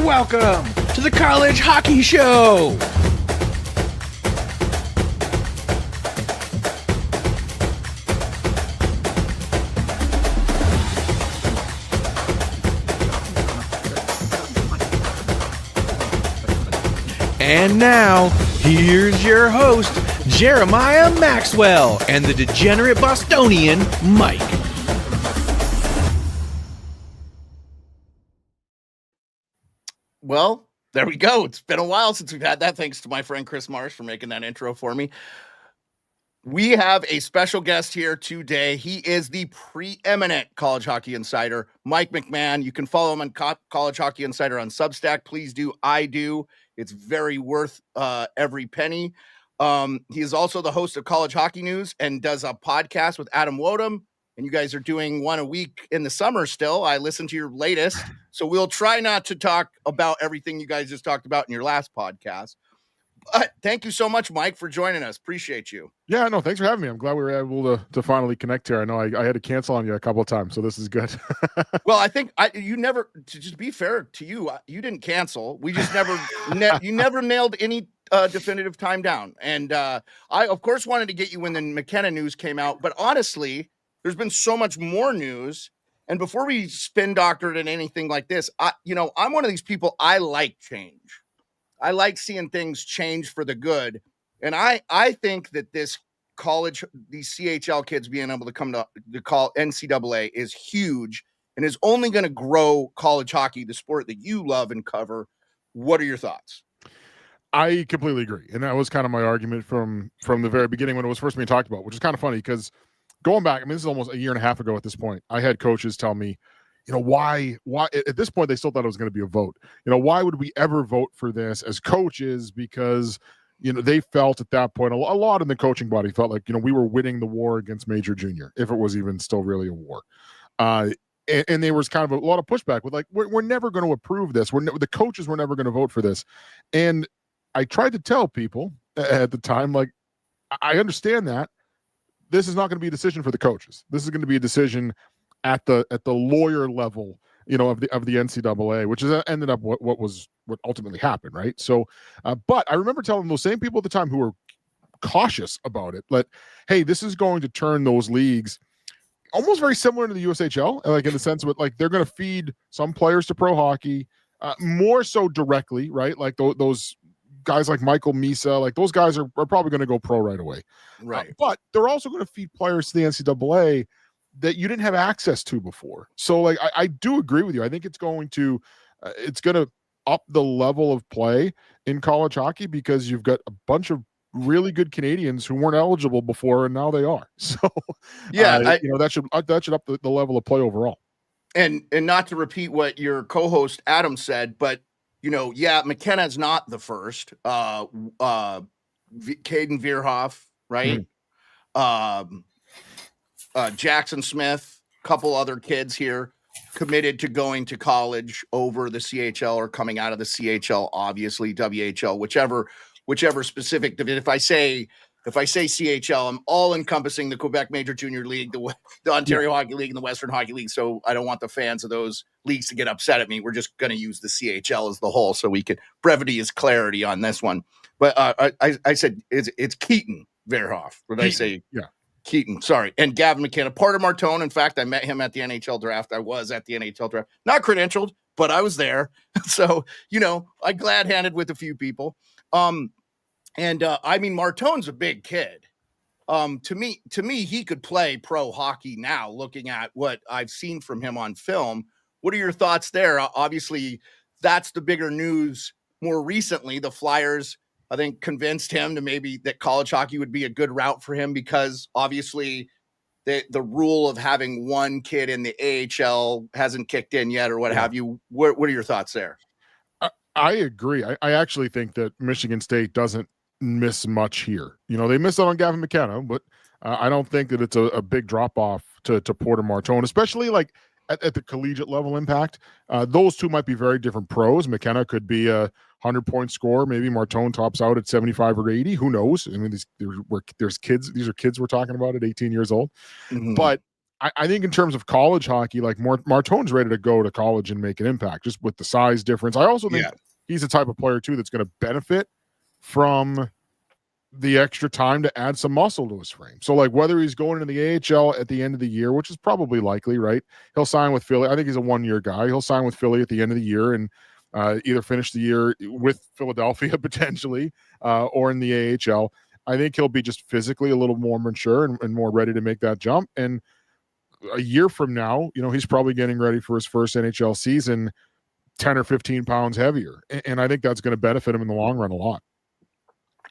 Welcome to the College Hockey Show. And now, here's your host, Jeremiah Maxwell, and the degenerate Bostonian, Mike. Well, there we go. It's been a while since we've had that. Thanks to my friend Chris Marsh for making that intro for me. We have a special guest here today. He is the preeminent college hockey insider, Mike McMahon. You can follow him on College Hockey Insider on Substack. Please do. I do. It's very worth every penny. He is also the host of College Hockey News and does a podcast with Adam Wodum. And you guys are doing one a week in the summer still. I listened to your latest. So we'll try not to talk about everything you guys just talked about in your last podcast. But thank you so much, Mike, for joining us. Appreciate you. Yeah, no, thanks for having me. I'm glad we were able to finally connect here. I know I had to cancel on you a couple of times, so this is good. Well, I think you never, to just be fair to you, you didn't cancel. We just never, you never nailed any definitive time down. And I, of course, wanted to get you when the McKenna news came out. But honestly, there's been so much more news. And before we spin doctored and anything like this, I'm one of these people, I like change. I like seeing things change for the good. And I think that these CHL kids being able to come to call NCAA is huge and is only going to grow college hockey, the sport that you love and cover. What are your thoughts? I completely agree. And that was kind of my argument from the very beginning when it was first being talked about, which is kind of funny because going back, I mean, this is almost a year and a half ago at this point, I had coaches tell me, why at this point, they still thought it was going to be a vote. Why would we ever vote for this as coaches? Because, they felt at that point, a lot in the coaching body felt like, we were winning the war against major junior, if it was even still really a war. And there was kind of a lot of pushback with like, we're never going to approve this. The coaches were never going to vote for this. And I tried to tell people at the time, like, I understand that this is not going to be a decision for the coaches. This is going to be a decision at the lawyer level, of the NCAA, which is ended up what ultimately happened, right? So, but I remember telling those same people at the time who were cautious about it, like, hey, this is going to turn those leagues almost very similar to the USHL, like in the sense of it, like they're going to feed some players to pro hockey, more so directly, right? Like those guys like Michael Misa, like those guys are probably going to go pro right away, right? But they're also going to feed players to the NCAA that you didn't have access to before. So like, I do agree with you. I think it's going to up the level of play in college hockey because you've got a bunch of really good Canadians who weren't eligible before and now they are. So yeah, that should up the level of play overall. And not to repeat what your co-host Adam said, but McKenna's not the first. Caden Veerhoff, right? Mm-hmm. Jackson Smith, a couple other kids here committed to going to college over the CHL or coming out of the CHL, obviously WHL, whichever specific. If I say CHL, I'm all encompassing the Quebec Major Junior League, the Ontario Hockey League, and the Western Hockey League. So I don't want the fans of those leagues to get upset at me. We're just going to use the CHL as the whole, so we can brevity is clarity on this one. But I said it's Keaton Veerhoff. What did I say? Yeah. Keaton, sorry. And Gavin McKenna, part of Martone. In fact, I met him at the NHL draft. I was at the NHL draft. Not credentialed, but I was there. So, I glad-handed with a few people. Martone's a big kid. To me, he could play pro hockey now, looking at what I've seen from him on film. What are your thoughts there? Obviously, that's the bigger news more recently. The Flyers, I think, convinced him to maybe that college hockey would be a good route for him because obviously the rule of having one kid in the AHL hasn't kicked in yet or what have you. What are your thoughts there? I agree. I actually think that Michigan State doesn't miss much here. They missed out on Gavin McKenna, but I don't think that it's a big drop off to Porter Martone, especially like at the collegiate level impact. Those two might be very different pros. McKenna could be a 100-point scorer. Maybe Martone tops out at 75 or 80. Who knows? I mean, there's kids. These are kids we're talking about at 18 years old. Mm-hmm. But I think in terms of college hockey, like Martone's ready to go to college and make an impact just with the size difference. I also think he's the type of player too that's going to benefit from the extra time to add some muscle to his frame. So like whether he's going into the AHL at the end of the year, which is probably likely, right? He'll sign with Philly. I think he's a 1-year guy. He'll sign with Philly at the end of the year and either finish the year with Philadelphia potentially or in the AHL. I think he'll be just physically a little more mature and more ready to make that jump. And a year from now, he's probably getting ready for his first NHL season 10 or 15 pounds heavier. And I think that's going to benefit him in the long run a lot.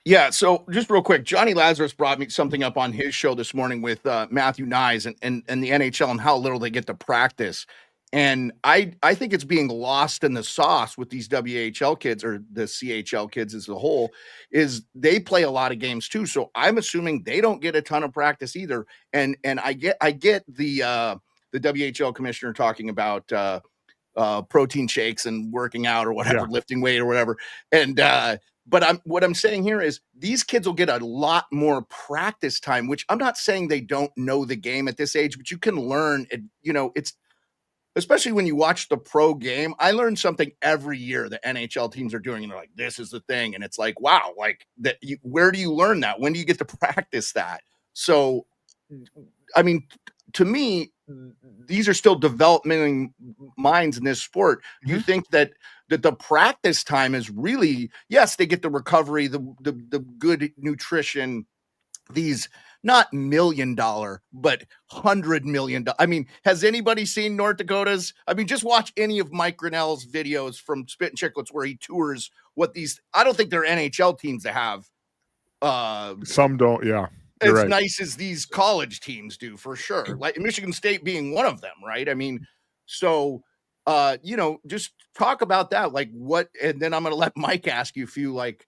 Yeah, so just real quick, Johnny Lazarus brought me something up on his show this morning with Matthew Nyes and the NHL and how little they get to practice. And I think it's being lost in the sauce with these WHL kids or the CHL kids as a whole, is they play a lot of games too. So I'm assuming they don't get a ton of practice either. And I get the WHL commissioner talking about protein shakes and working out or whatever, lifting weight or whatever. And but what I'm saying here is these kids will get a lot more practice time, which I'm not saying they don't know the game at this age, but you can learn it. It's especially when you watch the pro game. I learn something every year the NHL teams are doing, and they're like, this is the thing. And it's like, wow, like that. Where do you learn that? When do you get to practice that? So, I mean, to me, these are still developmental minds in this sport. Mm-hmm. You think that the practice time is really, yes, they get the recovery, the good nutrition, these not $1 million, but $100 million. I mean, has anybody seen North Dakota's? I mean, just watch any of Mike Grinnell's videos from Spit and Chicklets where he tours what these, I don't think they're NHL teams that have. Some don't, yeah. As right. Nice as these college teams do, for sure. Like Michigan State being one of them, right? I mean, so, just talk about that. Like what, and then I'm going to let Mike ask you a few, like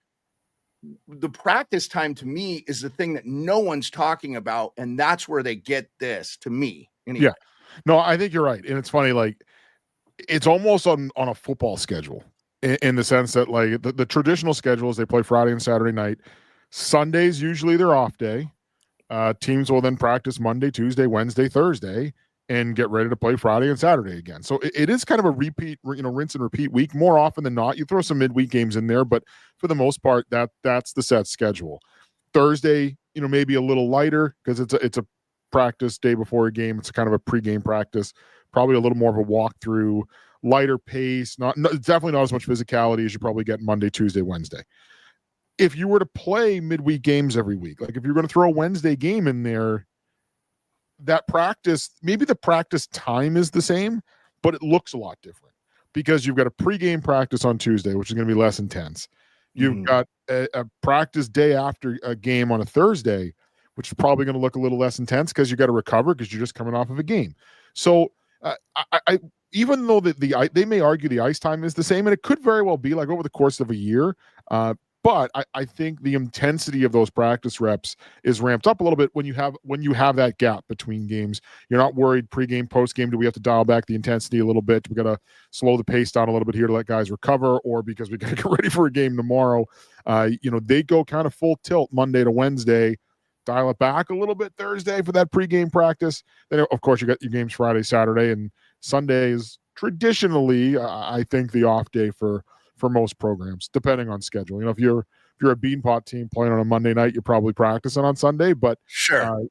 the practice time to me is the thing that no one's talking about. And that's where they get this to me. Anyway. Yeah, no, I think you're right. And it's funny, like it's almost on a football schedule in the sense that like the traditional schedule is they play Friday and Saturday night. Sundays, usually their off day. Teams will then practice Monday, Tuesday, Wednesday, Thursday, and get ready to play Friday and Saturday again. So it is kind of a repeat, rinse and repeat week more often than not. You throw some midweek games in there, but for the most part, that's the set schedule. Thursday, maybe a little lighter because it's a practice day before a game. It's kind of a pregame practice, probably a little more of a walkthrough, lighter pace. Definitely not as much physicality as you probably get Monday, Tuesday, Wednesday. If you were to play midweek games every week, like if you're going to throw a Wednesday game in there, that practice, maybe the practice time is the same, but it looks a lot different because you've got a pregame practice on Tuesday, which is going to be less intense. You've got a practice day after a game on a Thursday, which is probably going to look a little less intense because you got to recover because you're just coming off of a game. So I even though they may argue the ice time is the same, and it could very well be like over the course of a year, but I think the intensity of those practice reps is ramped up a little bit when you have that gap between games. You're not worried pregame, postgame. Do we have to dial back the intensity a little bit? We got to slow the pace down a little bit here to let guys recover, or because we got to get ready for a game tomorrow. They go kind of full tilt Monday to Wednesday, dial it back a little bit Thursday for that pregame practice. Then of course you got your games Friday, Saturday, and Sunday is traditionally, I think, the off day for most programs, depending on schedule. If you're a Beanpot team playing on a Monday night, you're probably practicing on Sunday. But sure,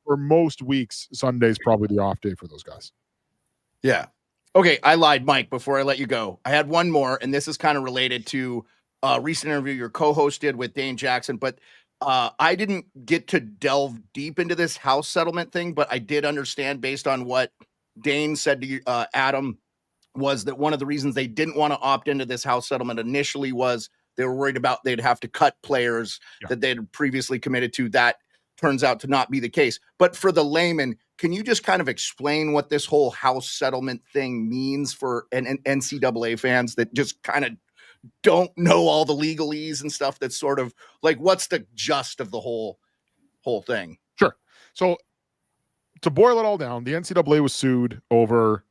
for most weeks, Sunday's probably the off day for those guys. Yeah. Okay, I lied, Mike. Before I let you go, I had one more, and this is kind of related to a recent interview your co-host did with Dane Jackson. But I didn't get to delve deep into this house settlement thing, but I did understand based on what Dane said to you, Adam, was that one of the reasons they didn't want to opt into this house settlement initially was they were worried about they'd have to cut players that they'd previously committed to. That turns out to not be the case. But for the layman, can you just kind of explain what this whole house settlement thing means for an NCAA fans that just kind of don't know all the legalese and stuff? That's sort of like, what's the gist of the whole thing? Sure. So to boil it all down, the NCAA was sued over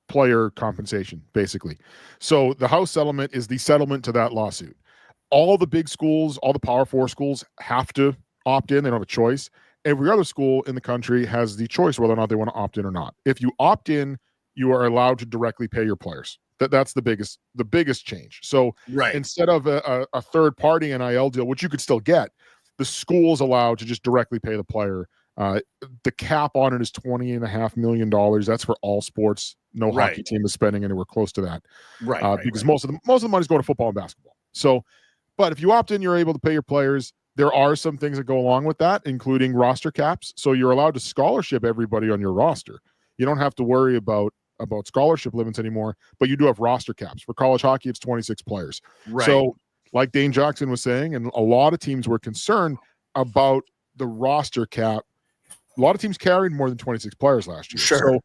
player compensation, basically. So the house settlement is the settlement to that lawsuit. All the big schools, all the Power 4 schools have to opt in. They don't have a choice. every other school in the country has the choice whether or not they want to opt in or not. If you opt in, you are allowed to directly pay your players. That's the biggest change. So instead of a third party NIL deal, which you could still get, the school is allowed to just directly pay the player. The cap on it is $20.5 million. That's for all sports. No hockey team is spending anywhere close to that. Because most of the money is going to football and basketball. So, but if you opt in, you're able to pay your players. There are some things that go along with that, including roster caps. So you're allowed to scholarship everybody on your roster. You don't have to worry about scholarship limits anymore, but you do have roster caps. For college hockey, it's 26 players. So like Dane Jackson was saying, and a lot of teams were concerned about the roster cap. A lot of teams carried more than 26 players last year. So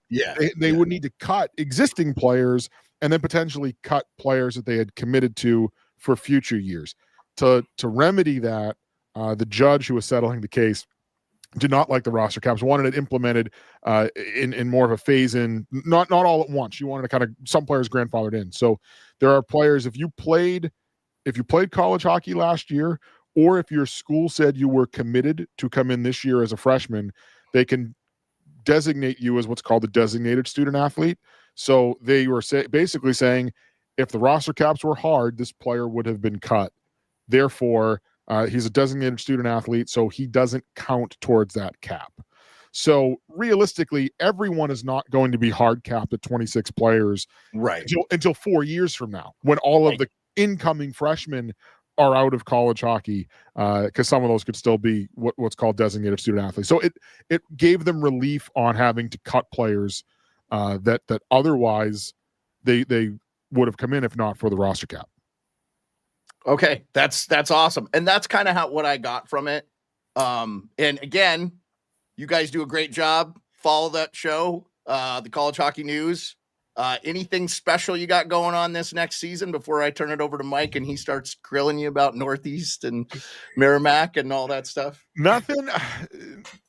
they would need to cut existing players and then potentially cut players that they had committed to for future years. To remedy that, the judge who was settling the case did not like the roster caps, wanted it implemented in more of a phase in, not all at once. You wanted to kind of some players grandfathered in. So there are players, if you played college hockey last year, or if your school said you were committed to come in this year as a freshman, they can designate you as what's called a designated student athlete. So they were basically saying, if the roster caps were hard, this player would have been cut. Therefore, he's a designated student athlete, so he doesn't count towards that cap. So realistically, everyone is not going to be hard capped at 26 players until 4 years from now, when all of the incoming freshmen are out of college hockey, because some of those could still be what's called designated student athletes. So it gave them relief on having to cut players that otherwise they would have come in if not for the roster cap. Okay, that's awesome, and that's kind of what I got from it. And again, you guys do a great job. Follow that show, the College Hockey News. Anything special you got going on this next season before I turn it over to Mike and he starts grilling you about Northeast and Merrimack and all that stuff? Nothing.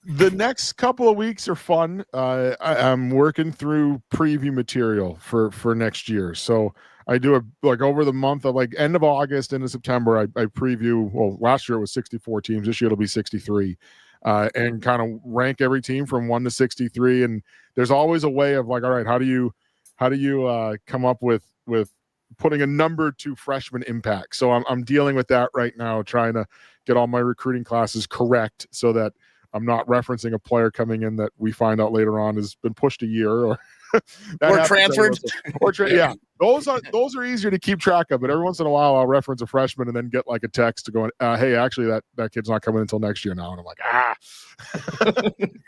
The next couple of weeks are fun. I'm working through preview material for next year. So I do over the month of end of August into September, I preview. Well, last year it was 64 teams. This year it'll be 63. And kind of rank every team from 1 to 63. And there's always a way of all right, how do you come up with putting a number to freshman impact? So I'm dealing with that right now, trying to get all my recruiting classes correct so that I'm not referencing a player coming in that we find out later on has been pushed a year or transferred. Those are easier to keep track of, but every once in a while I'll reference a freshman and then get a text to go, hey, actually that kid's not coming until next year now. And I'm like,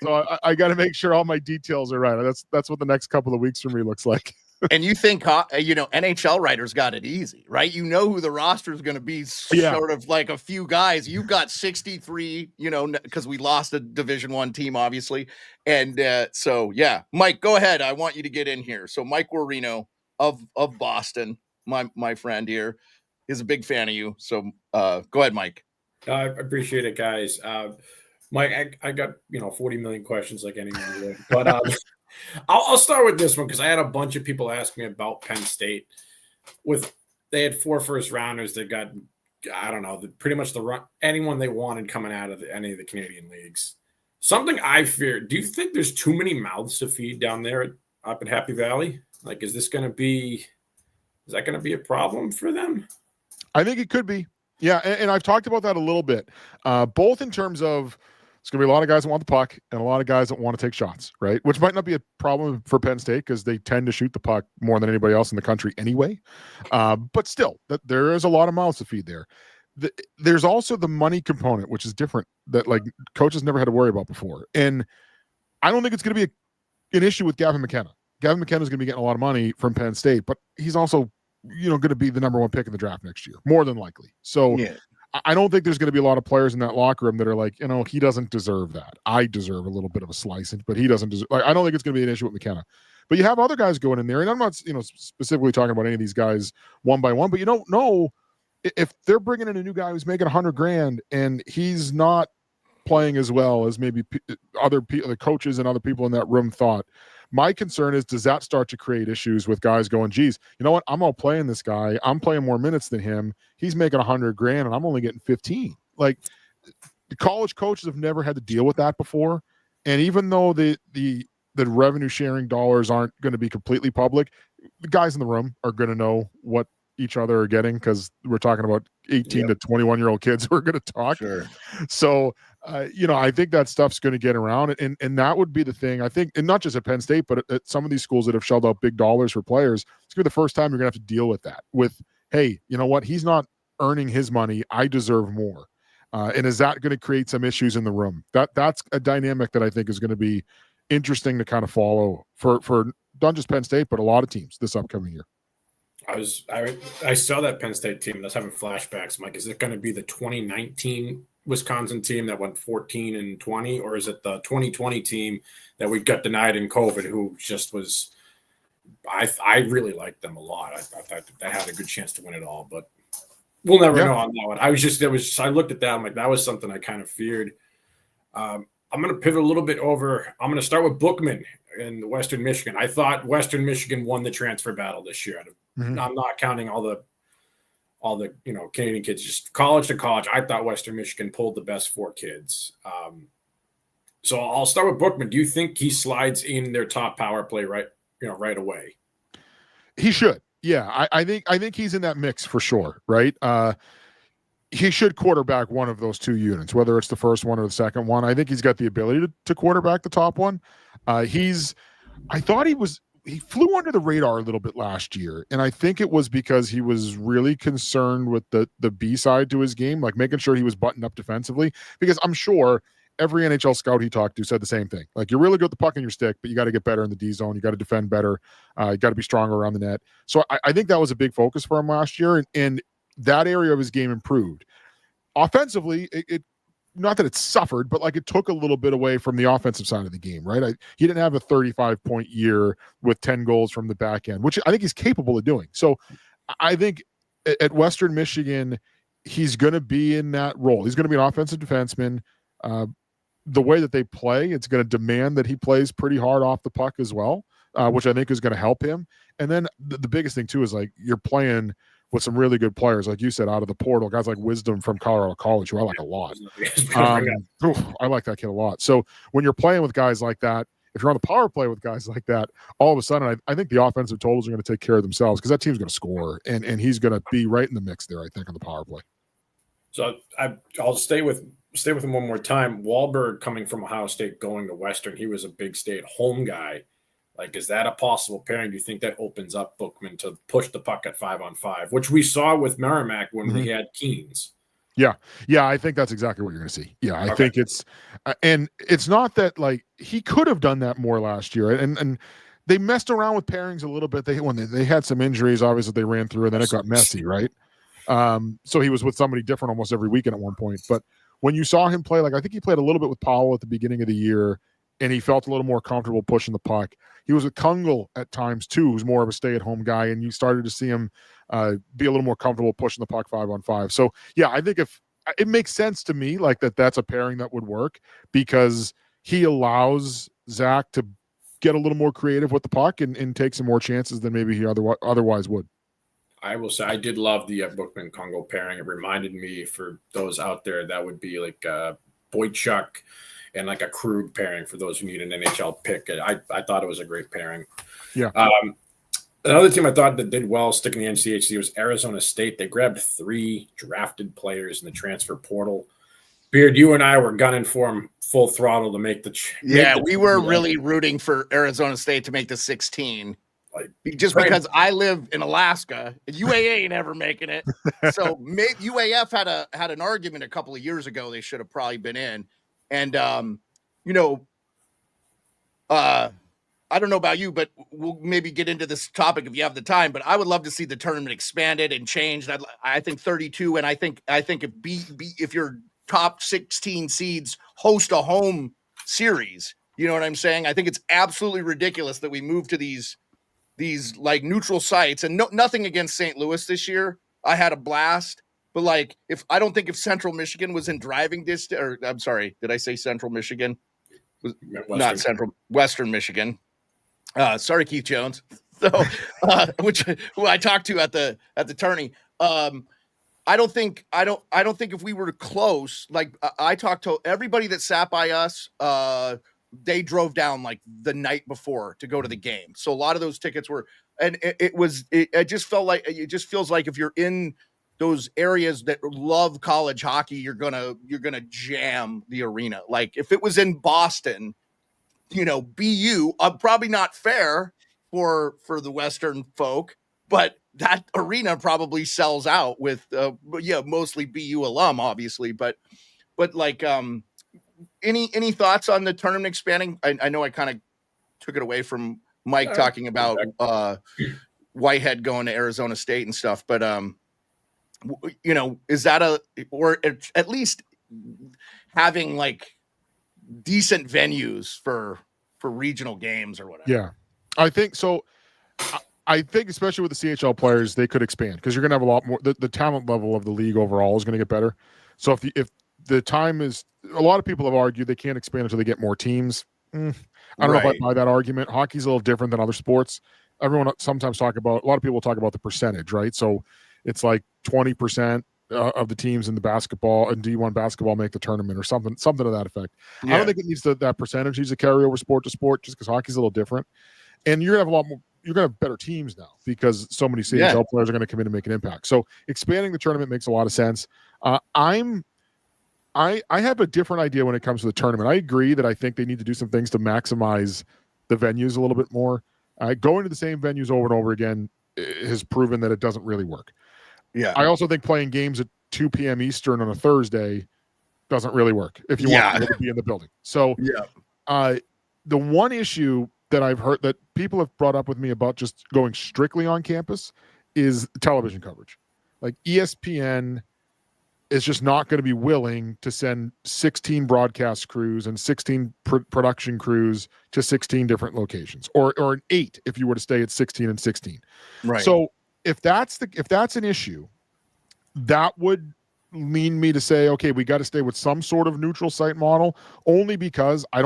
So I got to make sure all my details are right. That's what the next couple of weeks for me looks like. And you think, NHL writers got it easy, right? You know who the roster is going to be, sort of like a few guys. You've got 63, because we lost a Division I team, obviously. And Mike, go ahead. I want you to get in here. So Mike Guarino of Boston, my friend here, is a big fan of you. So go ahead, Mike. I appreciate it, guys. Mike, I got 40 million questions like anyone would, but I'll start with this one because I had a bunch of people ask me about Penn State. They had 4 first rounders that got, I don't know, pretty much anyone they wanted coming out of any of the Canadian leagues. Something I fear. Do you think there's too many mouths to feed down there up at Happy Valley? Is that going to be a problem for them? I think it could be. Yeah, and I've talked about that a little bit, both in terms of it's going to be a lot of guys that want the puck and a lot of guys that want to take shots, right? Which might not be a problem for Penn State because they tend to shoot the puck more than anybody else in the country anyway. But still, there is a lot of mouths to feed there. There's also the money component, which is different, that coaches never had to worry about before. And I don't think it's going to be an issue with Gavin McKenna. Gavin McKenna is going to be getting a lot of money from Penn State, but he's also, going to be the number 1 pick in the draft next year, more than likely. So I don't think there's going to be a lot of players in that locker room that are he doesn't deserve that. I deserve a little bit of a slice, but he doesn't deserve. I don't think it's going to be an issue with McKenna. But you have other guys going in there, and I'm not, specifically talking about any of these guys one by one. But you don't know if they're bringing in a new guy who's making $100,000 and he's not playing as well as maybe other people, the coaches and other people in that room thought. My concern is, does that start to create issues with guys going, geez, you know what? I'm all playing this guy. I'm playing more minutes than him. He's making $100,000 and I'm only getting 15. the college coaches have never had to deal with that before. And even though the revenue sharing dollars aren't going to be completely public, the guys in the room are going to know what each other are getting, because we're talking about 18 to 21-year-old kids who are going to talk. Sure. So, I think that stuff's going to get around, and that would be the thing. I think, and not just at Penn State, but at some of these schools that have shelled out big dollars for players, it's going to be the first time you're going to have to deal with that. With, hey, you know what? He's not earning his money. I deserve more. And is that going to create some issues in the room? That's a dynamic that I think is going to be interesting to kind of follow for not just Penn State, but a lot of teams this upcoming year. I saw that Penn State team. That's having flashbacks. Mike, is it going to be the 2019 Wisconsin team that went 14-20, or is it the 2020 team that we got denied in COVID, who just was? I really liked them a lot. I thought that they had a good chance to win it all, but we'll never know on that one. I looked at that. I'm like, that was something I kind of feared. I'm going to pivot a little bit over. I'm going to start with Bookman in Western Michigan. I thought Western Michigan won the transfer battle this year. I'm not counting all the Canadian kids, just college to college. I thought Western Michigan pulled the best 4 kids. So I'll start with Bookman. Do you think he slides in their top power play right away? He should. Yeah, I think he's in that mix for sure, right? He should quarterback one of those 2 units, whether it's the first one or the second one. I think he's got the ability to quarterback the top one. I thought he flew under the radar a little bit last year, and I think it was because he was really concerned with the B side to his game, like making sure he was buttoned up defensively, because I'm sure every NHL scout he talked to said the same thing. Like, you're really good with the puck in your stick, but you got to get better in the D zone. You got to defend better. You got to be stronger around the net. So I think that was a big focus for him last year, and that area of his game improved. Offensively, it not that it suffered, but like it took a little bit away from the offensive side of the game, right? He didn't have a 35-point year with 10 goals from the back end, which I think he's capable of doing. So I think at Western Michigan, he's going to be in that role. He's going to be an offensive defenseman. The way that they play, it's going to demand that he plays pretty hard off the puck as well, which I think is going to help him. And then the biggest thing too is, like, you're playing with some really good players, like you said, out of the portal, guys like Wisdom from Colorado College, who I like a lot. I like that kid a lot. So when you're playing with guys like that, if you're on the power play with guys like that, all of a sudden, I think the offensive totals are going to take care of themselves, because that team's going to score, and he's going to be right in the mix there, I think, on the power play. So I'll stay with him one more time. Wahlberg, coming from Ohio State, going to Western, he was a big stay-at-home guy. Like, is that a possible pairing? Do you think that opens up Bookman to push the puck at 5-on-5, which we saw with Merrimack when they had Keens? Yeah, I think that's exactly what you're going to see. Yeah, I think it's and it's not that, like, he could have done that more last year, and they messed around with pairings a little bit. They had some injuries, obviously, they ran through, and then it got messy, right? So he was with somebody different almost every weekend at one point. But when you saw him play, like, I think he played a little bit with Powell at the beginning of the year, and he felt a little more comfortable pushing the puck. He was with Kungal at times too, who's more of a stay-at-home guy, and you started to see him be a little more comfortable pushing the puck 5-on-5. So yeah, I think if it makes sense to me, like that's a pairing that would work, because he allows Zach to get a little more creative with the puck and take some more chances than maybe he otherwise would. I will say I did love the Bookman Kungal pairing. It reminded me, for those out there, that would be like Boychuk and like a Krug pairing for those who need an NHL pick. I thought it was a great pairing. Yeah. Another team I thought that did well sticking in the NCHC was Arizona State. They grabbed 3 drafted players in the transfer portal. Beard, you and I were gunning for them full throttle to make the. We were really rooting for Arizona State to make the 16. Because I live in Alaska, UAA ain't ever making it. So UAF had an argument a couple of years ago. They should have probably been in. And, I don't know about you, but we'll maybe get into this topic if you have the time, but I would love to see the tournament expanded and changed. I think 32. And I think if your top 16 seeds host a home series, you know what I'm saying? I think it's absolutely ridiculous that we move to these like neutral sites, and nothing against St. Louis this year. I had a blast. But like, if Central Michigan was in driving distance, or I'm sorry, did I say Central Michigan? Not Central, Western Michigan. Sorry, Keith Jones. So, who I talked to at the tourney. I don't think if we were close, like I talked to everybody that sat by us, they drove down like the night before to go to the game. So a lot of those tickets were, and it just felt like, it just feels like if you're in those areas that love college hockey, you're gonna jam the arena. Like if it was in Boston, BU, probably not fair for the Western folk, but that arena probably sells out with, mostly BU alum, obviously, but like, any thoughts on the tournament expanding? I know I kind of took it away from Mike talking about Whitehead going to Arizona State and stuff, but is that or at least having like decent venues for regional games or whatever? Yeah, I think so. I think especially with the CHL players, they could expand because you're going to have a lot more. The talent level of the league overall is going to get better. So if the time is, a lot of people have argued they can't expand until they get more teams. I don't know if I buy that argument. Hockey's a little different than other sports. Everyone sometimes a lot of people talk about the percentage, right? So it's like 20% of the teams in the basketball and D1 basketball make the tournament or something to that effect. Yeah. I don't think it needs that percentage needs to carry over sport to sport just because hockey's a little different. And you're going to have a lot more. You're going to have better teams now because so many CHL players are going to come in and make an impact. So expanding the tournament makes a lot of sense. I have a different idea when it comes to the tournament. I agree that I think they need to do some things to maximize the venues a little bit more. Going to the same venues over and over again has proven that it doesn't really work. Yeah. I also think playing games at 2 p.m. Eastern on a Thursday doesn't really work if you want to be in the building. So the one issue that I've heard that people have brought up with me about just going strictly on campus is television coverage. Like ESPN is just not going to be willing to send 16 broadcast crews and 16 production crews to 16 different locations, or an 8 if you were to stay at 16 and 16. Right. So if that's an issue, that would lean me to say, okay, we got to stay with some sort of neutral site model, only because I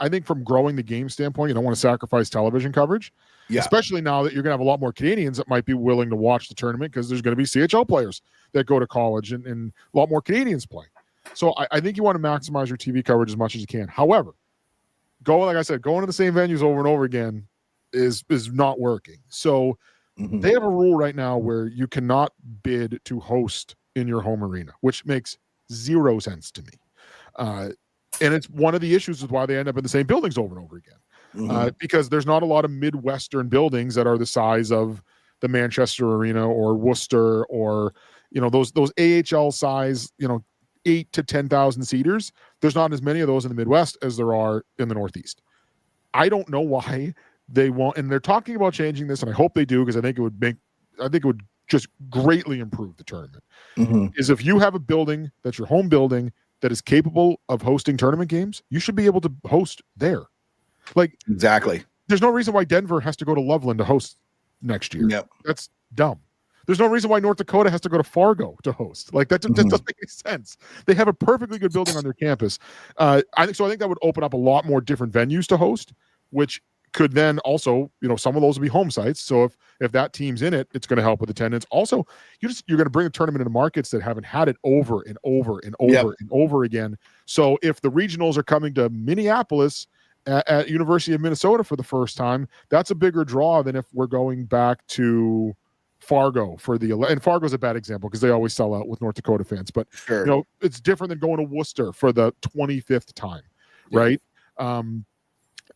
think from growing the game standpoint, you don't want to sacrifice television coverage, especially now that you're going to have a lot more Canadians that might be willing to watch the tournament because there's going to be CHL players that go to college and a lot more Canadians play. So I think you want to maximize your TV coverage as much as you can. However, like I said, going to the same venues over and over again is not working. So they have a rule right now where you cannot bid to host in your home arena, which makes zero sense to me. And it's one of the issues is why they end up in the same buildings over and over again. Because there's not a lot of Midwestern buildings that are the size of the Manchester Arena or Worcester or, those AHL size, 8 to 10,000 seaters. There's not as many of those in the Midwest as there are in the Northeast. I don't know why they won't, and they're talking about changing this, and I hope they do because I think it would just greatly improve the tournament. Is if you have a building that's your home building that is capable of hosting tournament games, you should be able to host there. Like exactly. There's no reason why Denver has to go to Loveland to host next year. Yep. That's dumb. There's no reason why North Dakota has to go to Fargo to host. Like that doesn't make any sense. They have a perfectly good building on their campus. I think that would open up a lot more different venues to host, which could then also, some of those will be home sites. So if that team's in it, it's going to help with attendance. Also, you're going to bring a tournament into markets that haven't had it over and over and over and over again. So if the regionals are coming to Minneapolis at University of Minnesota for the first time, that's a bigger draw than if we're going back to Fargo and Fargo's a bad example because they always sell out with North Dakota fans. But it's different than going to Worcester for the 25th time, right?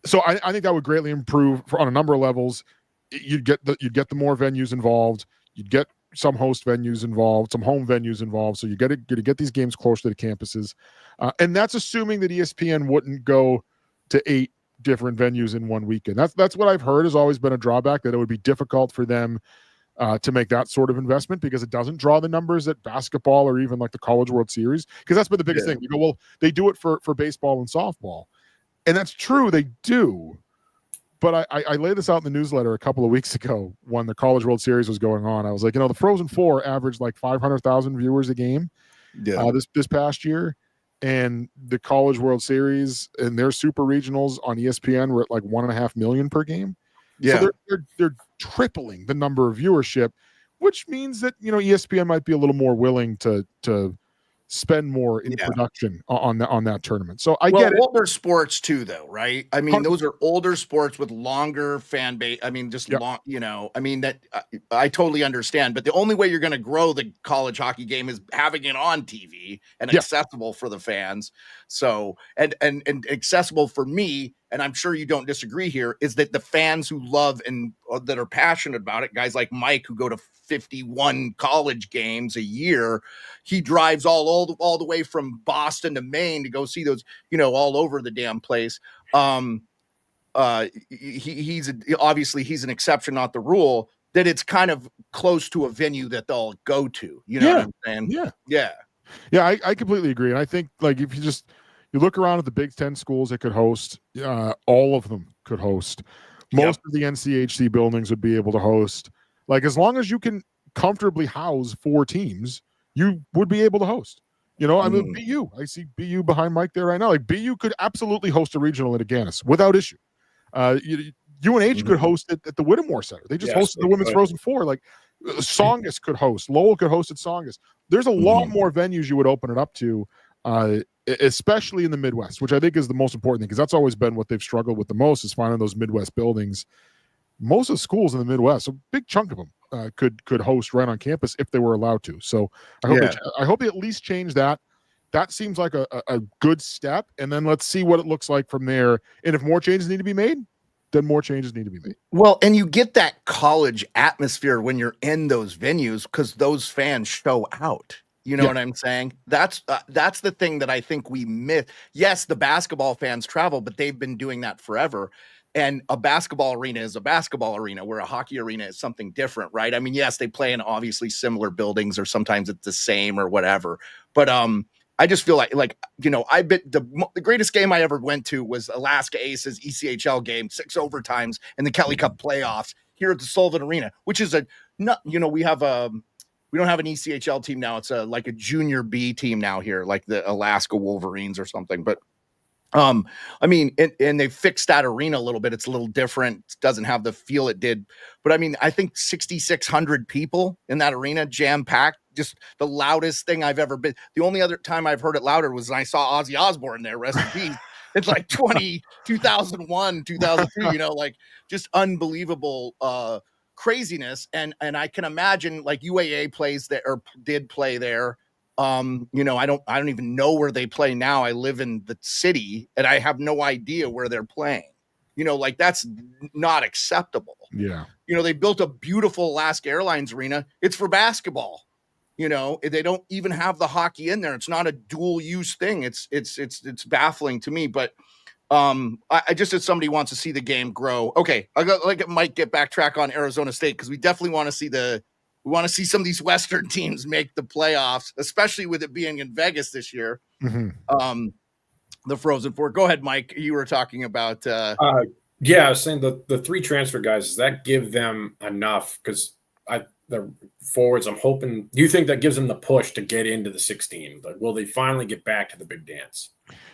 So I think that would greatly improve on a number of levels. You'd get the more venues involved. You'd get some host venues involved, some home venues involved. So you get these games close to the campuses, and that's assuming that ESPN wouldn't go to 8 different venues in one weekend. That's what I've heard has always been a drawback, that it would be difficult for them to make that sort of investment because it doesn't draw the numbers that basketball or even like the College World Series. Because that's been the biggest thing. You go, well, they do it for baseball and softball. And that's true, they do. But I laid this out in the newsletter a couple of weeks ago when the College World Series was going on. I was like, the Frozen Four averaged like 500,000 viewers a game this past year. And the College World Series and their super regionals on ESPN were at like 1.5 million per game. Yeah. So they're tripling the number of viewership which means that ESPN might be a little more willing to spend more in production on that tournament. So I get it. Older sports too, though, right? I mean, 100%. those are older sports with longer fan base. I mean, just long, I mean, that I totally understand. But the only way you're going to grow the college hockey game is having it on TV and accessible for the fans. So, and accessible for me, and I'm sure you don't disagree here, is that the fans who love and that are passionate about it, guys like Mike who go to 51 college games a year, he drives all the way from Boston to Maine to go see those, all over the damn place. He's an exception, not the rule, that it's kind of close to a venue that they'll go to. You know what I'm saying? Yeah. I completely agree. And I think like if you look around at the Big Ten schools that could host, all of them could host. Most of the NCHC buildings would be able to host. Like as long as you can comfortably house 4 teams, you would be able to host. I mean, BU. I see BU behind Mike there right now. Like BU could absolutely host a regional at Aganis without issue. UNH could host it at the Whittemore Center. They just hosted the Women's Frozen Four. Like Songus could host. Lowell could host at Songus. There's a lot more venues you would open it up to, especially in the Midwest, which I think is the most important thing because that's always been what they've struggled with the most is finding those Midwest buildings. Most of the schools in the Midwest, a big chunk of them, could host right on campus if they were allowed to. So I hope they at least change that. That seems like a good step. And then let's see what it looks like from there. And if more changes need to be made, then more changes need to be made. Well, and you get that college atmosphere when you're in those venues because those fans show out. You know what I'm saying? That's the thing that I think we miss. Yes, the basketball fans travel, but they've been doing that forever. And a basketball arena is a basketball arena where a hockey arena is something different, right? I mean, yes, they play in obviously similar buildings or sometimes it's the same or whatever. But I just feel like I bet the greatest game I ever went to was Alaska Aces ECHL game, 6 overtimes in the Kelly Cup playoffs here at the Sullivan Arena, which is we don't have an ECHL team now. It's like a junior B team now here, like the Alaska Wolverines or something. But I mean, and they fixed that arena a little bit. It's a little different. It doesn't have the feel it did. But I mean, I think 6,600 people in that arena, jam packed, just the loudest thing I've ever been. The only other time I've heard it louder was when I saw Ozzy Osbourne there, rest in peace. It's like 2001, 2002, like just unbelievable craziness. And I can imagine like UAA plays there or did play there. I don't even know where they play now. I live in the city and I have no idea where they're playing. Like that's not acceptable. Yeah. They built a beautiful Alaska Airlines arena. It's for basketball. They don't even have the hockey in there. It's not a dual use thing. It's baffling to me, but I just, as somebody wants to see the game grow. Okay. I got like Mike get backtrack on Arizona State. Cause we definitely want to see we want to see some of these Western teams make the playoffs, especially with it being in Vegas this year. The Frozen Four. Go ahead, Mike. You were talking about. I was saying the 3 transfer guys. Does that give them enough? Because the forwards, I'm hoping. Do you think that gives them the push to get into the 16? Like, will they finally get back to the big dance?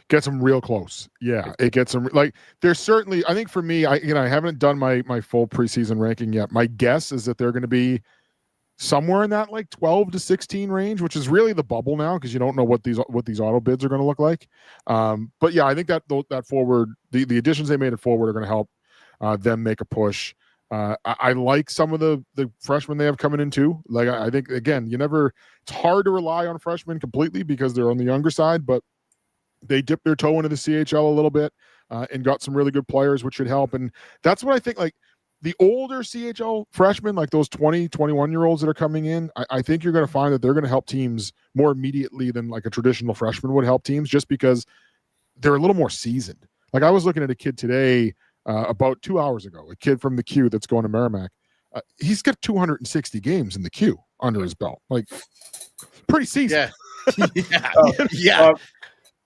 Gets them real close. Yeah, it gets them like there's certainly. I think for me, I haven't done my full preseason ranking yet. My guess is that they're going to be somewhere in that like 12 to 16 range, which is really the bubble now because you don't know what these auto bids are going to look like. But yeah, I think that forward, the additions they made at forward are going to help them make a push. I like some of the freshmen they have coming in too. Like I think again, it's hard to rely on freshmen completely because they're on the younger side, but they dipped their toe into the CHL a little bit and got some really good players, which should help. And that's what I think. Like the older CHL freshmen, like those 20, 21-year-olds that are coming in, I think you're going to find that they're going to help teams more immediately than like a traditional freshman would help teams just because they're a little more seasoned. Like I was looking at a kid today about 2 hours ago, a kid from the Q that's going to Merrimack. He's got 260 games in the Q under his belt. Like pretty seasoned. Yeah.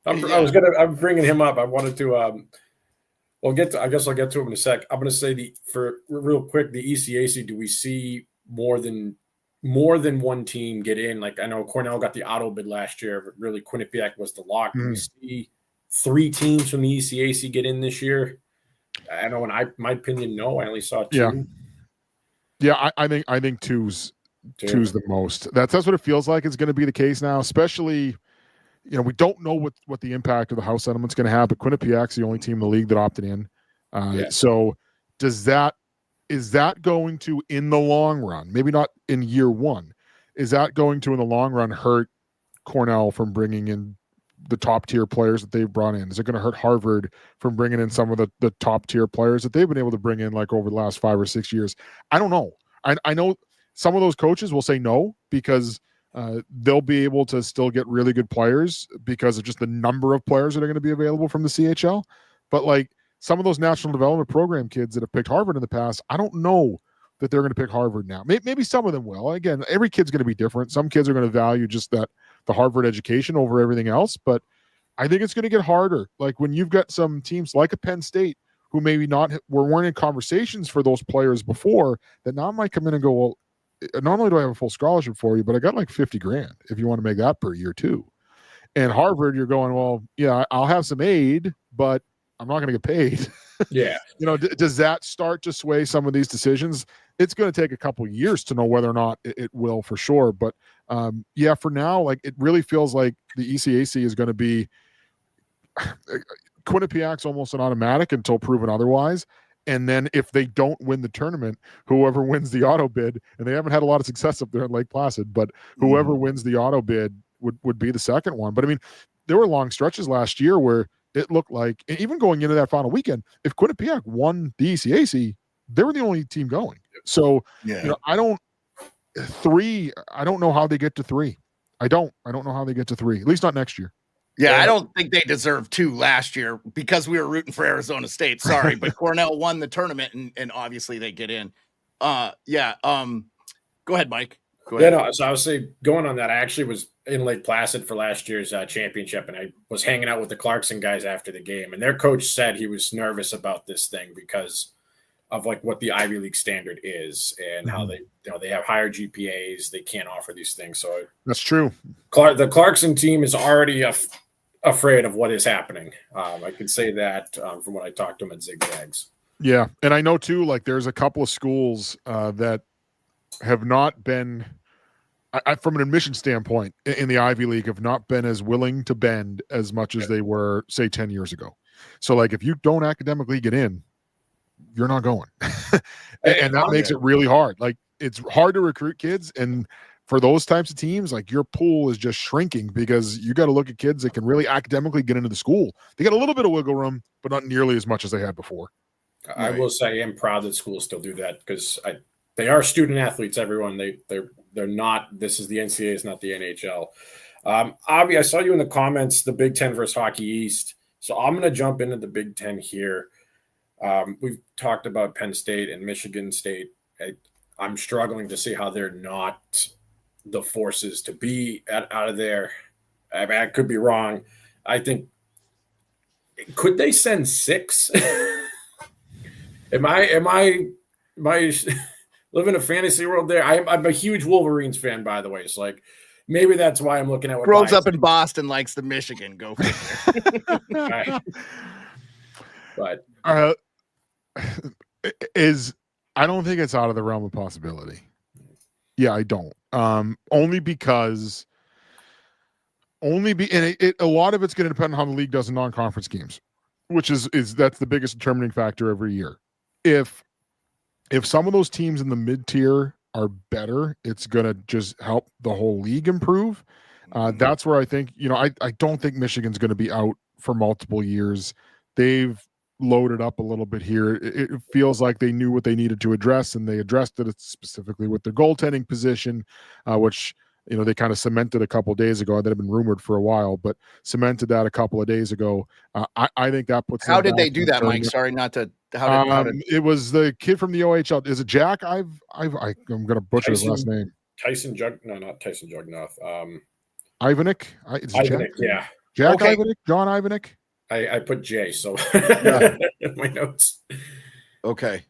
I'm bringing him up. I wanted to, I guess I'll get to him in a sec. I'm going to say for real quick, the ECAC, do we see more than one team get in? Like I know Cornell got the auto bid last year, but really Quinnipiac was the lock. Do we see 3 teams from the ECAC get in this year? I know in my opinion, no. I only saw 2. Yeah, I think 2's choose the most. That's what it feels like is going to be the case now, especially, we don't know what the impact of the House settlement's going to have, but Quinnipiac's the only team in the league that opted in. So is that going to, in the long run, maybe not in year one, is that going to, in the long run, hurt Cornell from bringing in the top tier players that they've brought in? Is it going to hurt Harvard from bringing in some of the top tier players that they've been able to bring in like over the last 5 or 6 years? I don't know. I know some of those coaches will say no because they'll be able to still get really good players because of just the number of players that are going to be available from the CHL. But like some of those national development program kids that have picked Harvard in the past, I don't know that they're going to pick Harvard now. Maybe some of them will. Again, every kid's going to be different. Some kids are going to value just the Harvard education over everything else. But I think it's going to get harder. Like when you've got some teams like a Penn State who maybe weren't in conversations for those players before, that now might come in and go, well, not only do I have a full scholarship for you, but I got like $50,000 if you want to make that per year too. And Harvard, you're going, well, yeah, I'll have some aid, but I'm not going to get paid. Yeah. Does that start to sway some of these decisions? It's going to take a couple of years to know whether or not it will for sure. But for now, like it really feels like the ECAC is going to be Quinnipiac's almost an automatic until proven otherwise. And then if they don't win the tournament, whoever wins the auto bid, and they haven't had a lot of success up there in Lake Placid, but whoever wins the auto bid would be the second one. But I mean, there were long stretches last year where it looked like, even going into that final weekend, if Quinnipiac won the ECAC, they were the only team going. So I don't know how they get to 3. I don't know how they get to 3, at least not next year. Yeah, I don't think they deserved 2 last year because we were rooting for Arizona State. Sorry, but Cornell won the tournament, and obviously they get in. Go ahead, Mike. Go ahead. Yeah, no. So I was saying, going on that, I actually was in Lake Placid for last year's championship, and I was hanging out with the Clarkson guys after the game, and their coach said he was nervous about this thing because of like what the Ivy League standard is and how they have higher GPAs, they can't offer these things. So that's true. The Clarkson team is already afraid of what is happening. I can say that from when I talked to them at Zigzags. Yeah, and I know too, like there's a couple of schools that have not been, from an admission standpoint, in the Ivy League, have not been as willing to bend as much as they were, say, 10 years ago. So, like, if you don't academically get in, you're not going. and that makes it really hard. Like, it's hard to recruit kids, and for those types of teams, like your pool is just shrinking because you got to look at kids that can really academically get into the school. They got a little bit of wiggle room, but not nearly as much as they had before. I will say I'm proud that schools still do that because they are student athletes. Everyone, they're not. This is the NCAA, it's not the NHL. Avi, I saw you in the comments, the Big Ten versus Hockey East. So I'm going to jump into the Big Ten here. We've talked about Penn State and Michigan State. I'm struggling to see how they're not the forces to be out of there. I mean, I could be wrong. I think, could they send 6? Am I live in a fantasy world there? I'm a huge Wolverines fan, by the way. So like, maybe that's why I'm looking at what grows up in Boston, likes the Michigan. Go figure. Right. But I don't think it's out of the realm of possibility. Yeah, I don't. Only because a lot of it's going to depend on how the league does in non-conference games, which is that's the biggest determining factor every year. If some of those teams in the mid-tier are better, it's going to just help the whole league improve. That's where I think, I don't think Michigan's going to be out for multiple years. They've loaded up a little bit here. It feels like they knew what they needed to address, and they addressed it specifically with their goaltending position, which they kind of cemented a couple of days ago. That had been rumored for a while, but cemented that a couple of days ago. I think that puts. How did they do that, Mike? Sorry, not to. How did it was the kid from the OHL? Is it Jack? I'm going to butcher his last name. Not Tyson Jugnoth. Ivanek. Ivanek, yeah. Jack Ivanek. John Ivanek. I put J, so in my notes. Okay.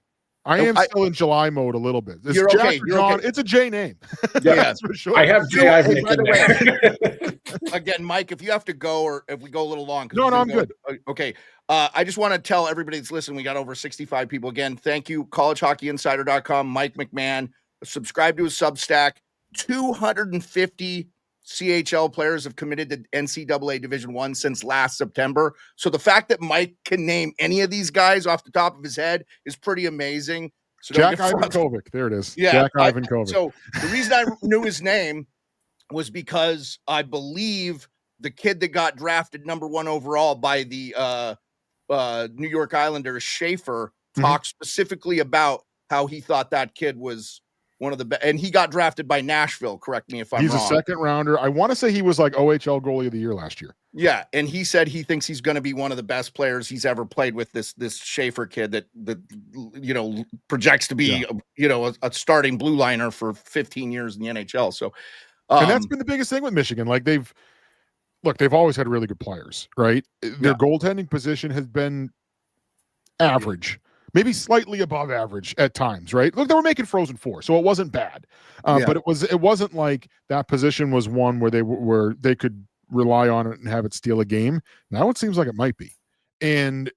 I am still in July mode a little bit. You're Jack okay. John. Okay. It's a J name. Yeah, that's for sure. I have J Ivanek in there. Again, Mike, if you have to go, or if we go a little long. No, I'm good. Okay. I just want to tell everybody that's listening, we got over 65 people. Again, thank you, collegehockeyinsider.com, Mike McMahon, subscribe to his Substack. 250 CHL players have committed to NCAA Division I since last September. So the fact that Mike can name any of these guys off the top of his head is pretty amazing. So Jack Ivankovic. There it is. Yeah, Jack Ivankovic. So the reason I knew his name was because I believe the kid that got drafted number 1 overall by the New York Islanders, Schaefer, talked specifically about how he thought that kid was one of the best, and he got drafted by Nashville. Correct me if I'm wrong. He's a second rounder. I want to say he was like OHL goalie of the year last year. Yeah, and he said he thinks he's going to be one of the best players he's ever played with. This Schaefer kid that projects to be a starting blue liner for 15 years in the NHL. So, and that's been the biggest thing with Michigan. Like they've always had really good players, right? Their goaltending position has been average. Maybe slightly above average at times, right? Look, they were making Frozen Four, so it wasn't bad. But it wasn't like that position was one where they could rely on it and have it steal a game. Now it seems like it might be. And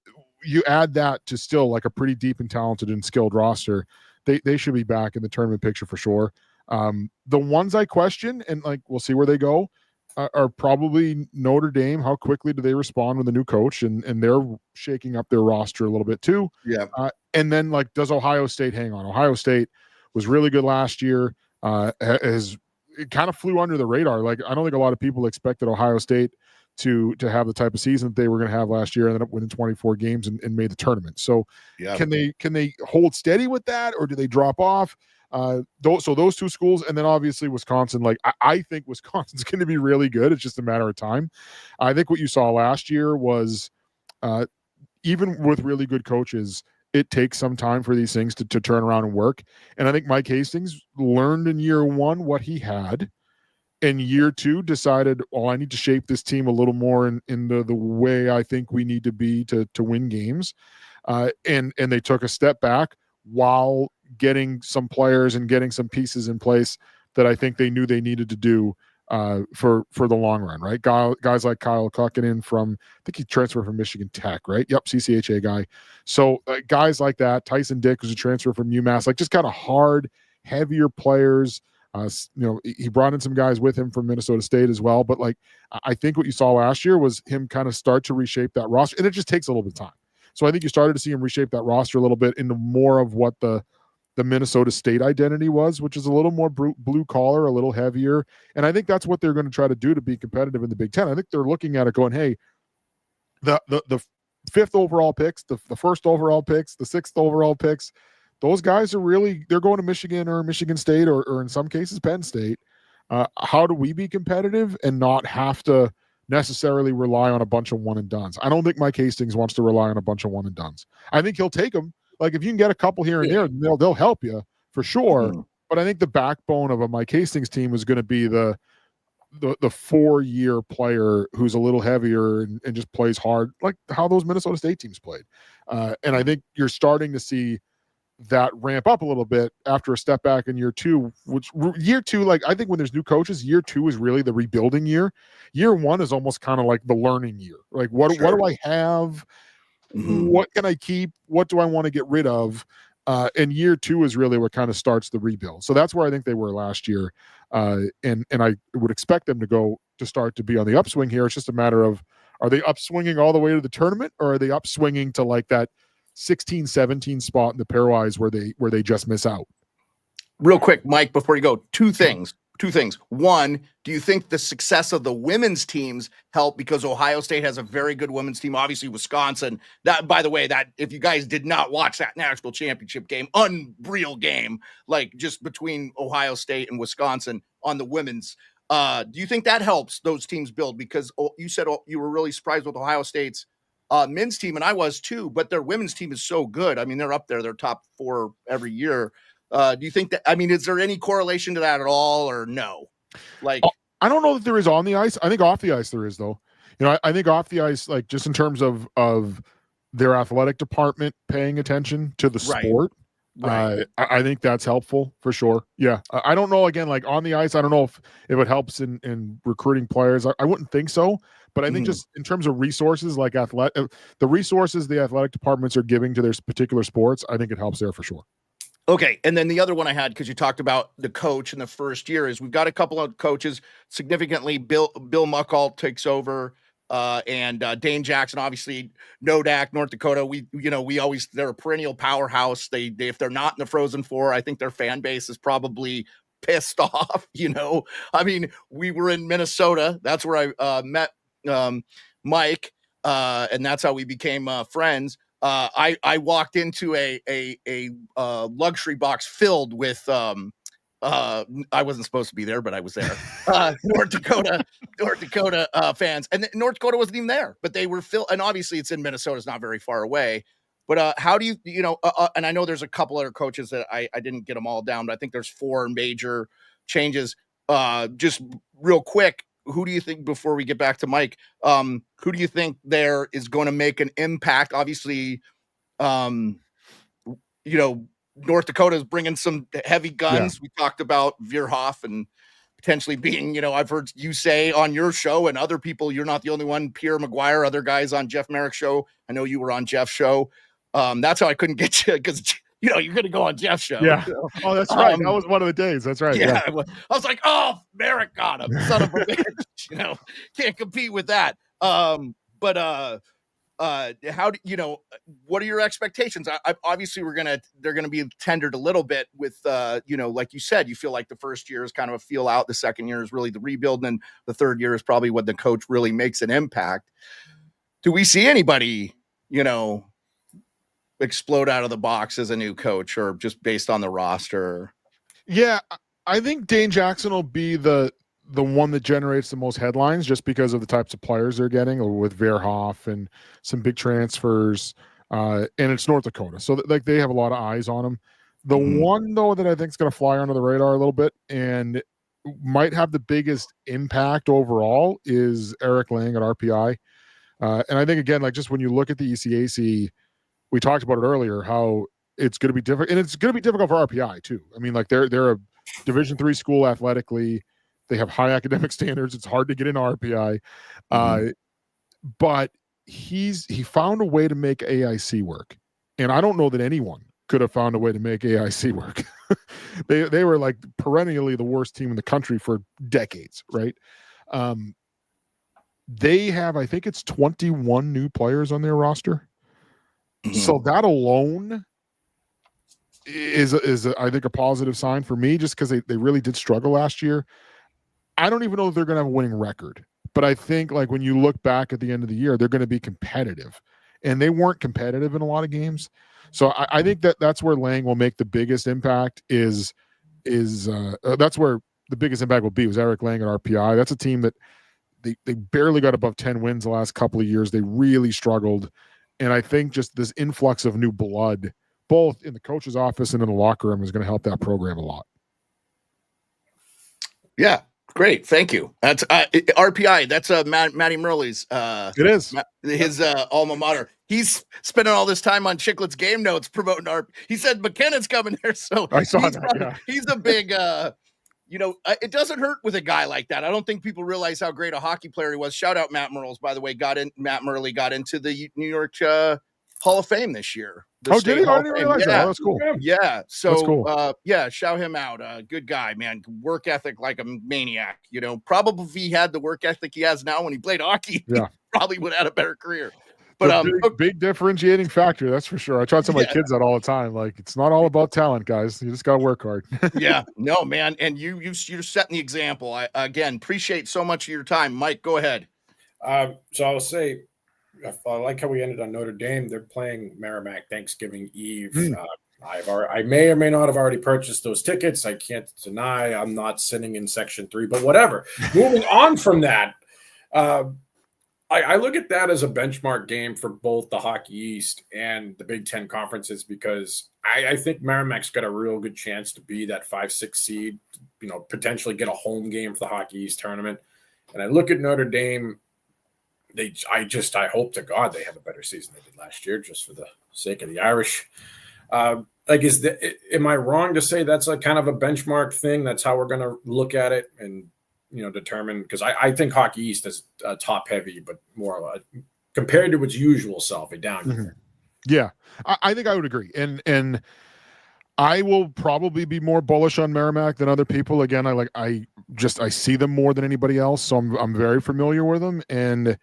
you add that to still like a pretty deep and talented and skilled roster, they should be back in the tournament picture for sure. The ones I question, and like we'll see where they go, are probably Notre Dame. How quickly do they respond with a new coach? And they're shaking up their roster a little bit too. Yeah. And then like, does Ohio State hang on? Ohio State was really good last year. It kind of flew under the radar. Like, I don't think a lot of people expected Ohio State to have the type of season that they were going to have last year, and ended up winning 24 games and made the tournament. So can they hold steady with that, or do they drop off? So those two schools, and then obviously Wisconsin. Like I think Wisconsin's going to be really good. It's just a matter of time. I think what you saw last year was, even with really good coaches, it takes some time for these things to turn around and work. And I think Mike Hastings learned in year 1 what he had. In year 2, decided, I need to shape this team a little more in the way I think we need to be to win games. And they took a step back while getting some players and getting some pieces in place that I think they knew they needed to do for the long run, right? Guys like Kyle Kukkinen I think he transferred from Michigan Tech, right? Yep, CCHA guy. So guys like that, Tyson Dick was a transfer from UMass, like just kind of hard, heavier players. He brought in some guys with him from Minnesota State as well. But like, I think what you saw last year was him kind of start to reshape that roster, and it just takes a little bit of time. So I think you started to see him reshape that roster a little bit into more of what the Minnesota State identity was, which is a little more blue collar, a little heavier. And I think that's what they're going to try to do to be competitive in the Big Ten. I think they're looking at it going, hey, the 5th overall picks, the 1st overall picks, the 6th overall picks, those guys they're going to Michigan or Michigan State or in some cases Penn State. How do we be competitive and not have to necessarily rely on a bunch of one and dones? I don't think Mike Hastings wants to rely on a bunch of one and dones. I think he'll take them. Like if you can get a couple here and there, they'll help you for sure. Mm-hmm. But I think the backbone of a Mike Hastings team is going to be the 4-year player who's a little heavier and just plays hard, like how those Minnesota State teams played. And I think you're starting to see that ramp up a little bit after a step back in year 2, which year 2, like I think when there's new coaches, year 2 is really the rebuilding year. Year 1 is almost kind of like the learning year. Like what do I have? Mm-hmm. What can I keep? What do I want to get rid of? And year 2 is really what kind of starts the rebuild. So that's where I think they were last year. And I would expect them to start to be on the upswing here. It's just a matter of, are they upswinging all the way to the tournament, or are they upswinging to like that 16, 17 spot in the pairwise where they just miss out? Real quick, Mike, before you go, two things. One, do you think the success of the women's teams helped because Ohio State has a very good women's team? Obviously, Wisconsin. That, by the way, that if you guys did not watch that national championship game, unreal game, like just between Ohio State and Wisconsin on the women's. Do you think that helps those teams build? Because you said you were really surprised with Ohio State's men's team, and I was too, but their women's team is so good. I mean, they're up there, they're top 4 every year. Do you think that, is there any correlation to that at all, or no? Like, I don't know that there is on the ice. I think off the ice there is, though. I think off the ice, like just in terms of their athletic department paying attention to the sport, right. I think that's helpful for sure. Yeah. I don't know, again, like on the ice, I don't know if it helps in recruiting players. I wouldn't think so. But I think just in terms of resources, like the resources the athletic departments are giving to their particular sports, I think it helps there for sure. Okay, and then the other one I had, because you talked about the coach in the first year, is we've got a couple of coaches significantly. Bill Muckall takes over, and Dane Jackson, obviously, Nodak, North Dakota. They're a perennial powerhouse. They if they're not in the Frozen Four, I think their fan base is probably pissed off. I mean, we were in Minnesota. That's where I met Mike, and that's how we became friends. I walked into a luxury box filled with I wasn't supposed to be there, but I was there. North Dakota fans, and North Dakota wasn't even there, but they were filled. And obviously, it's in Minnesota; it's not very far away. But how do and I know there's a couple other coaches that I didn't get them all down, but I think there's 4 major changes. Just real quick, who do you think, before we get back to Mike, who do you think there is going to make an impact? Obviously, North Dakota is bringing some heavy guns. Yeah. We talked about Veerhoff and potentially being, I've heard you say on your show and other people, you're not the only one, Pierre McGuire, other guys on Jeff Merrick's show. I know you were on Jeff's show. That's how I couldn't get you, because you're going to go on Jeff's show. Yeah. Oh, that's right. That was one of the days. That's right. Yeah. I was like, oh, Merrick got him. Son of a bitch. Can't compete with that. But how do what are your expectations? Obviously they're gonna be tendered a little bit with like you said, you feel like the first year is kind of a feel out, the second year is really the rebuild, and then the third year is probably when the coach really makes an impact. Do we see anybody explode out of the box as a new coach, or just based on the roster? Yeah, I think Dane Jackson will be the one that generates the most headlines, just because of the types of players they're getting, or with Veerhoff and some big transfers. And it's North Dakota, so they have a lot of eyes on him. The one, though, that I think is going to fly under the radar a little bit and might have the biggest impact overall is Eric Lang at RPI. And I think, again, just when you look at the ECAC, we talked about it earlier, how it's going to be difficult, and it's going to be difficult for RPI too. I mean, they're a Division III school athletically. They have high academic standards. It's hard to get into RPI. But he found a way to make AIC work. And I don't know that anyone could have found a way to make AIC work. They were perennially the worst team in the country for decades, right? They have, I think it's 21 new players on their roster. So that alone is I think a positive sign for me, just because they really did struggle last year. I don't even know if they're going to have a winning record, but I think when you look back at the end of the year, they're going to be competitive, and they weren't competitive in a lot of games. So I think that's where Lang will make the biggest impact. That's where the biggest impact will be, was Eric Lang at RPI. That's a team that they barely got above 10 wins the last couple of years. They really struggled. And I think just this influx of new blood, both in the coach's office and in the locker room, is going to help that program a lot. Yeah, great. Thank you. That's RPI. That's Matty Murley's. It is his alma mater. He's spending all this time on Chiclet's game notes promoting He said McKinnon's coming there, so I saw that. Yeah. He's a big. It doesn't hurt with a guy like that. I don't think people realize how great a hockey player he was. Shout out Matt Merles, by the way. Matt Murley got into the New York Hall of Fame this year. Oh, did he? I didn't realize that. Oh, that's cool. Yeah. So, that's cool. Shout him out. Good guy, man. Work ethic like a maniac. Probably if he had the work ethic he has now when he played hockey, he probably would have had a better career. But big differentiating factor, that's for sure. I try to tell my kids that all the time. It's not all about talent, guys. You just got to work hard. Yeah, no, man. And you're setting the example. I again appreciate so much of your time, Mike. Go ahead. So I'll say, I like how we ended on Notre Dame. They're playing Merrimack Thanksgiving Eve. I may or may not have already purchased those tickets. I can't deny I'm not sitting in Section 3, but whatever. Moving on from that. I look at that as a benchmark game for both the Hockey East and the Big Ten conferences, because I think Merrimack's got a real good chance to be that 5-6 seed, potentially get a home game for the Hockey East tournament. And I look at Notre Dame, I hope to God they have a better season than they did last year, just for the sake of the Irish. Am I wrong to say that's a kind of a benchmark thing? That's how we're going to look at it and determine, because I think Hockey East is top heavy, but more compared to its usual self, a down year. Yeah, I think I would agree. And I will probably be more bullish on Merrimack than other people. Again, I see them more than anybody else, so I'm very familiar with them. And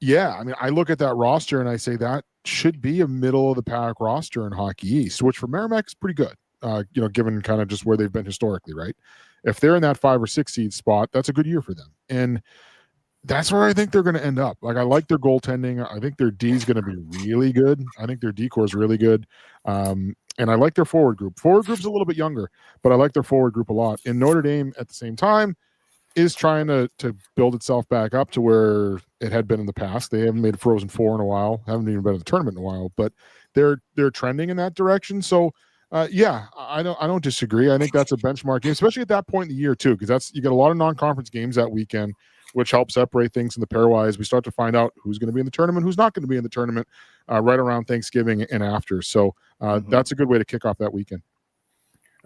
yeah, I mean, I look at that roster and I say that should be a middle of the pack roster in Hockey East, which for Merrimack is pretty good. Given kind of just where they've been historically, right? If they're in that 5 or 6 seed spot, that's a good year for them. And that's where I think they're going to end up. Like, I like their goaltending. I think their D is going to be really good. I think their D core is really good. And I like their forward group. Forward group's a little bit younger, but I like their forward group a lot. And Notre Dame, at the same time, is trying to build itself back up to where it had been in the past. They haven't made a Frozen Four in a while, haven't even been in the tournament in a while, but they're trending in that direction. So, yeah, I don't disagree. I think that's a benchmark game, especially at that point in the year too, because you got a lot of non-conference games that weekend, which helps separate things in the pairwise. We start to find out who's going to be in the tournament, who's not going to be in the tournament, right around Thanksgiving and after. So that's a good way to kick off that weekend.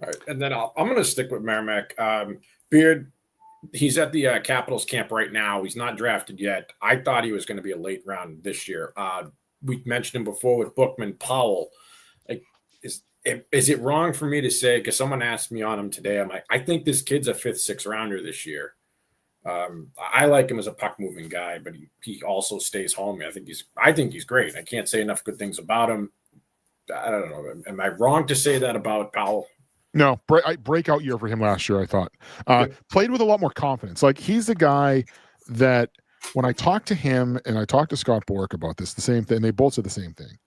All right, and then I'm going to stick with Merrimack. Beard, he's at the Capitals camp right now. He's not drafted yet. I thought he was going to be a late round this year. We mentioned him before with Bookman Powell. Like, is it wrong for me to say, because someone asked me on him today, I'm like, I think this kid's a 5th, 6th rounder this year. I like him as a puck moving guy, but he also stays home. I think he's great. I can't say enough good things about him. I don't know. Am I wrong to say that about Powell? No, breakout year for him last year, I thought. Played with a lot more confidence. Like, he's the guy that when I talked to him and I talked to Scott Bork about this, the same thing, they both said the same thing.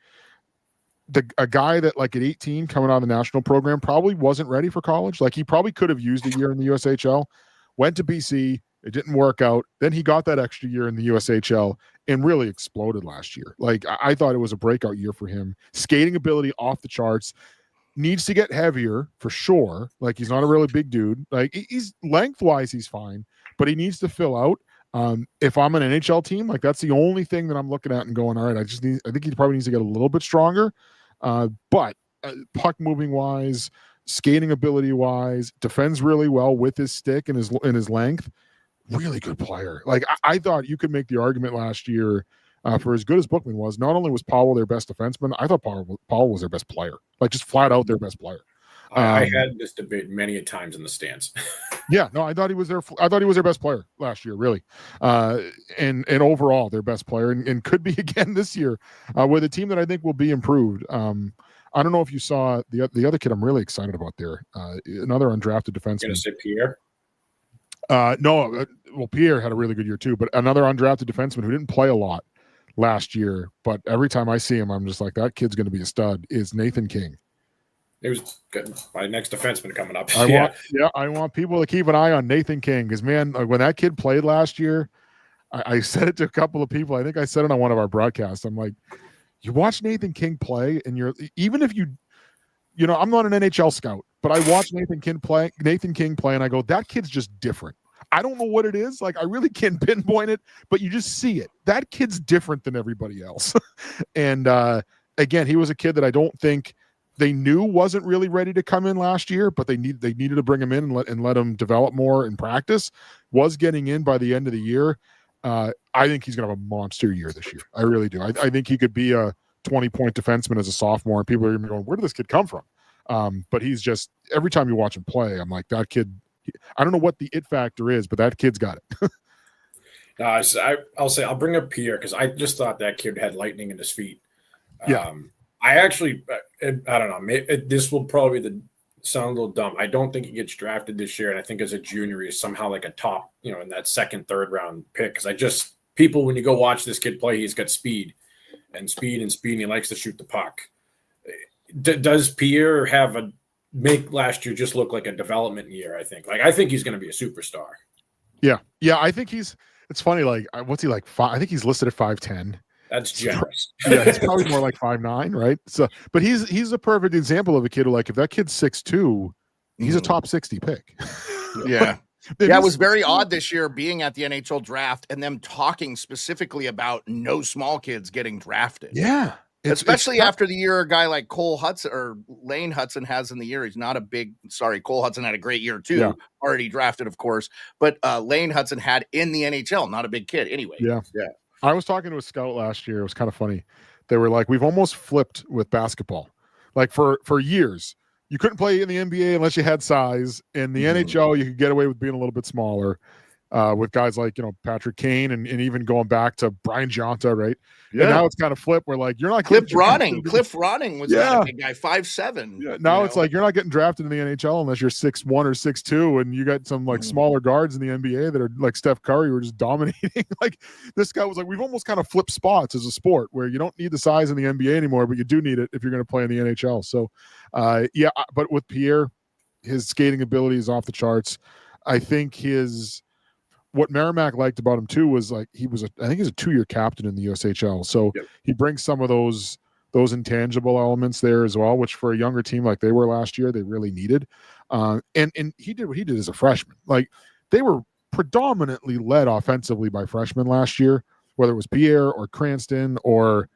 A guy that, like, at 18 coming out of the national program probably wasn't ready for college. Like, he probably could have used a year in the USHL, went to BC, it didn't work out. Then he got that extra year in the USHL and really exploded last year. Like, I thought it was a breakout year for him. Skating ability off the charts. Needs to get heavier for sure. Like, he's not a really big dude. Like, he's lengthwise, he's fine, but he needs to fill out. If I'm an NHL team, like, that's the only thing that I'm looking at and going, all right, I think he probably needs to get a little bit stronger. But puck moving wise, skating ability wise, defends really well with his stick and his length. Really good player. Like, I thought you could make the argument last year, for as good as Bookman was, not only was Powell their best defenseman, I thought Powell was their best player. Like, just flat out their best player. I had this debate many a times in the stands. Yeah, no, I thought he was their best player last year, really. And overall their best player, and could be again this year, with a team that I think will be improved. I don't know if you saw the other kid I'm really excited about there. Another undrafted defenseman. You're gonna say Pierre? No, well, Pierre had a really good year too, but another undrafted defenseman who didn't play a lot last year, but every time I see him, I'm just like, that kid's going to be a stud, is Nathan King. It was good. My next defenseman coming up. I want people to keep an eye on Nathan King, because, man, like, when that kid played last year, I said it to a couple of people. I think I said it on one of our broadcasts. I'm like, you watch Nathan King play, and even if I'm not an NHL scout, but I watch Nathan King play, and I go, that kid's just different. I don't know what it is. Like, I really can't pinpoint it, but you just see it. That kid's different than everybody else. And again, he was a kid that I don't think they knew wasn't really ready to come in last year, but they needed to bring him in and let him develop more in practice. Was getting in by the end of the year. I think he's going to have a monster year this year. I really do. I think he could be a 20-point defenseman as a sophomore, and people are going to be going, where did this kid come from? But he's just, every time you watch him play, I'm like, that kid, I don't know what the it factor is, but that kid's got it. I'll say, I'll bring up Pierre, because I just thought that kid had lightning in his feet. Yeah. I actually, I don't know, this will probably sound a little dumb. I don't think he gets drafted this year, and I think as a junior, he's somehow like a top, in that 2nd, 3rd round pick, because when you go watch this kid play, he's got speed, and he likes to shoot the puck. Does Pierre make last year just look like a development year? I think he's going to be a superstar. Yeah. I think it's funny. Like, what's he like? I think he's listed at 5'10". That's generous. Yeah, he's probably more like 5'9", right? So, but he's a perfect example of a kid who, like, if that kid's 6'2", he's a top 60 pick. Yeah. Yeah, it was very odd this year being at the NHL draft and them talking specifically about no small kids getting drafted. Yeah. Especially after the year a guy like Cole Hudson or Lane Hudson has in the year. He's not Cole Hudson had a great year too. Yeah. Already drafted, of course. But Lane Hudson had in the NHL, not a big kid anyway. Yeah. I was talking to a scout last year. It was kind of funny. They were like, we've almost flipped with basketball. Like, for years, you couldn't play in the NBA unless you had size. In the NHL, you could get away with being a little bit smaller. With guys like, Patrick Kane and even going back to Brian Giunta, right? Yeah. And now it's kind of flipped where like you're not Cliff Ronning was not a big guy, 5'7". Yeah, now it's like you're not getting drafted in the NHL unless you're 6'1" or 6'2", and you got some like smaller guards in the NBA that are like Steph Curry who are just dominating. Like this guy was like, we've almost kind of flipped spots as a sport where you don't need the size in the NBA anymore, but you do need it if you're going to play in the NHL. So, but with Pierre, his skating ability is off the charts. I think what Merrimack liked about him too was like I think he's a 2-year captain in the USHL. So he brings some of those intangible elements there as well, which for a younger team like they were last year, they really needed. And he did what he did as a freshman. Like they were predominantly led offensively by freshmen last year, whether it was Pierre or Cranston or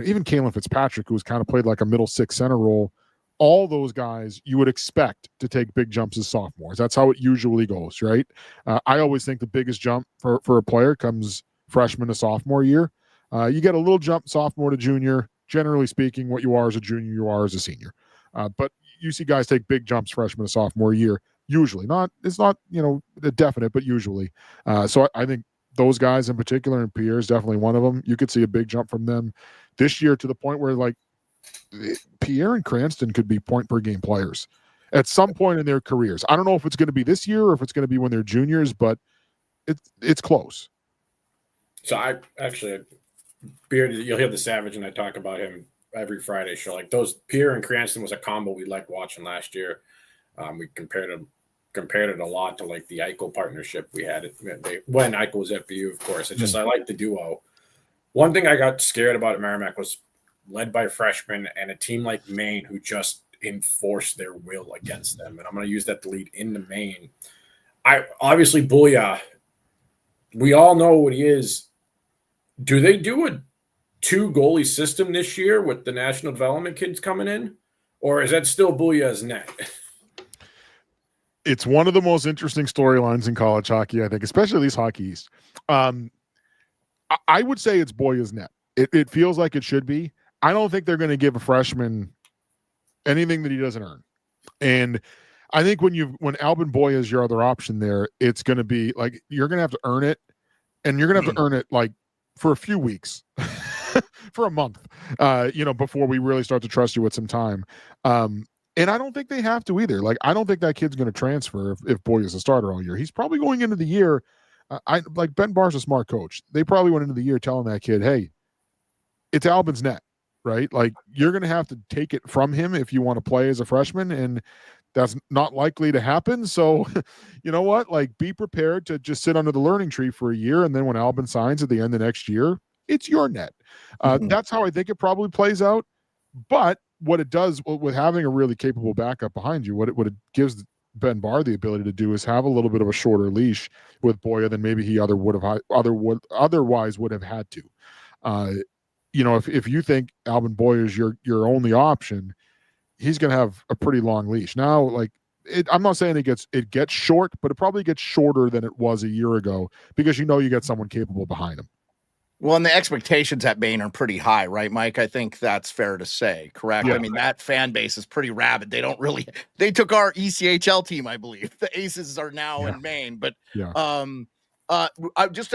even Kalen Fitzpatrick, who was kind of played like a middle six center role. All those guys you would expect to take big jumps as sophomores. That's how it usually goes, right? I always think the biggest jump for a player comes freshman to sophomore year. You get a little jump sophomore to junior. Generally speaking, what you are as a junior, you are as a senior. But you see guys take big jumps freshman to sophomore year. Usually, it's not definite, but usually. So I think those guys in particular, and Pierre is definitely one of them. You could see a big jump from them this year to the point where like Pierre and Cranston could be point per game players at some point in their careers. I don't know if it's going to be this year or if it's going to be when they're juniors, but it's close. So I actually, Pierre, you'll hear the Savage and I talk about him every Friday show. Like those Pierre and Cranston was a combo we liked watching last year. We compared it a lot to like the Eichel partnership we had when Eichel was at BU, of course. It's just I like the duo. One thing I got scared about at Merrimack was led by freshmen and a team like Maine who just enforced their will against them. And I'm going to use that to lead into Maine. Obviously, Booyah, we all know what he is. Do they do a 2-goalie system this year with the national development kids coming in? Or is that still Booyah's net? It's one of the most interesting storylines in college hockey, I think, especially these Hockey East. I would say it's Booyah's net. It feels like it should be. I don't think they're going to give a freshman anything that he doesn't earn. And I think when Albin Boya is your other option there, it's going to be like you're going to have to earn it, and you're going to have to earn it like for a few weeks, for a month, before we really start to trust you with some time. And I don't think they have to either. Like I don't think that kid's going to transfer if Boya is a starter all year. He's probably going into the year. Ben Barr's a smart coach. They probably went into the year telling that kid, "Hey, it's Albin's net." Right? Like you're going to have to take it from him if you want to play as a freshman, and that's not likely to happen. So you know what? Like be prepared to just sit under the learning tree for a year. And then when Albin signs at the end of next year, it's your net. That's how I think it probably plays out. But what it does with having a really capable backup behind you, what it gives Ben Barr the ability to do is have a little bit of a shorter leash with Boya than maybe he otherwise would have had to. If you think Albin Boya is your only option, he's going to have a pretty long leash. Now, like I'm not saying it gets short, but it probably gets shorter than it was a year ago because you get someone capable behind him. Well, and the expectations at Maine are pretty high, right, Mike? I think that's fair to say, correct? Yeah. I mean, that fan base is pretty rabid. They took our ECHL team, I believe. The Aces are now in Maine, but just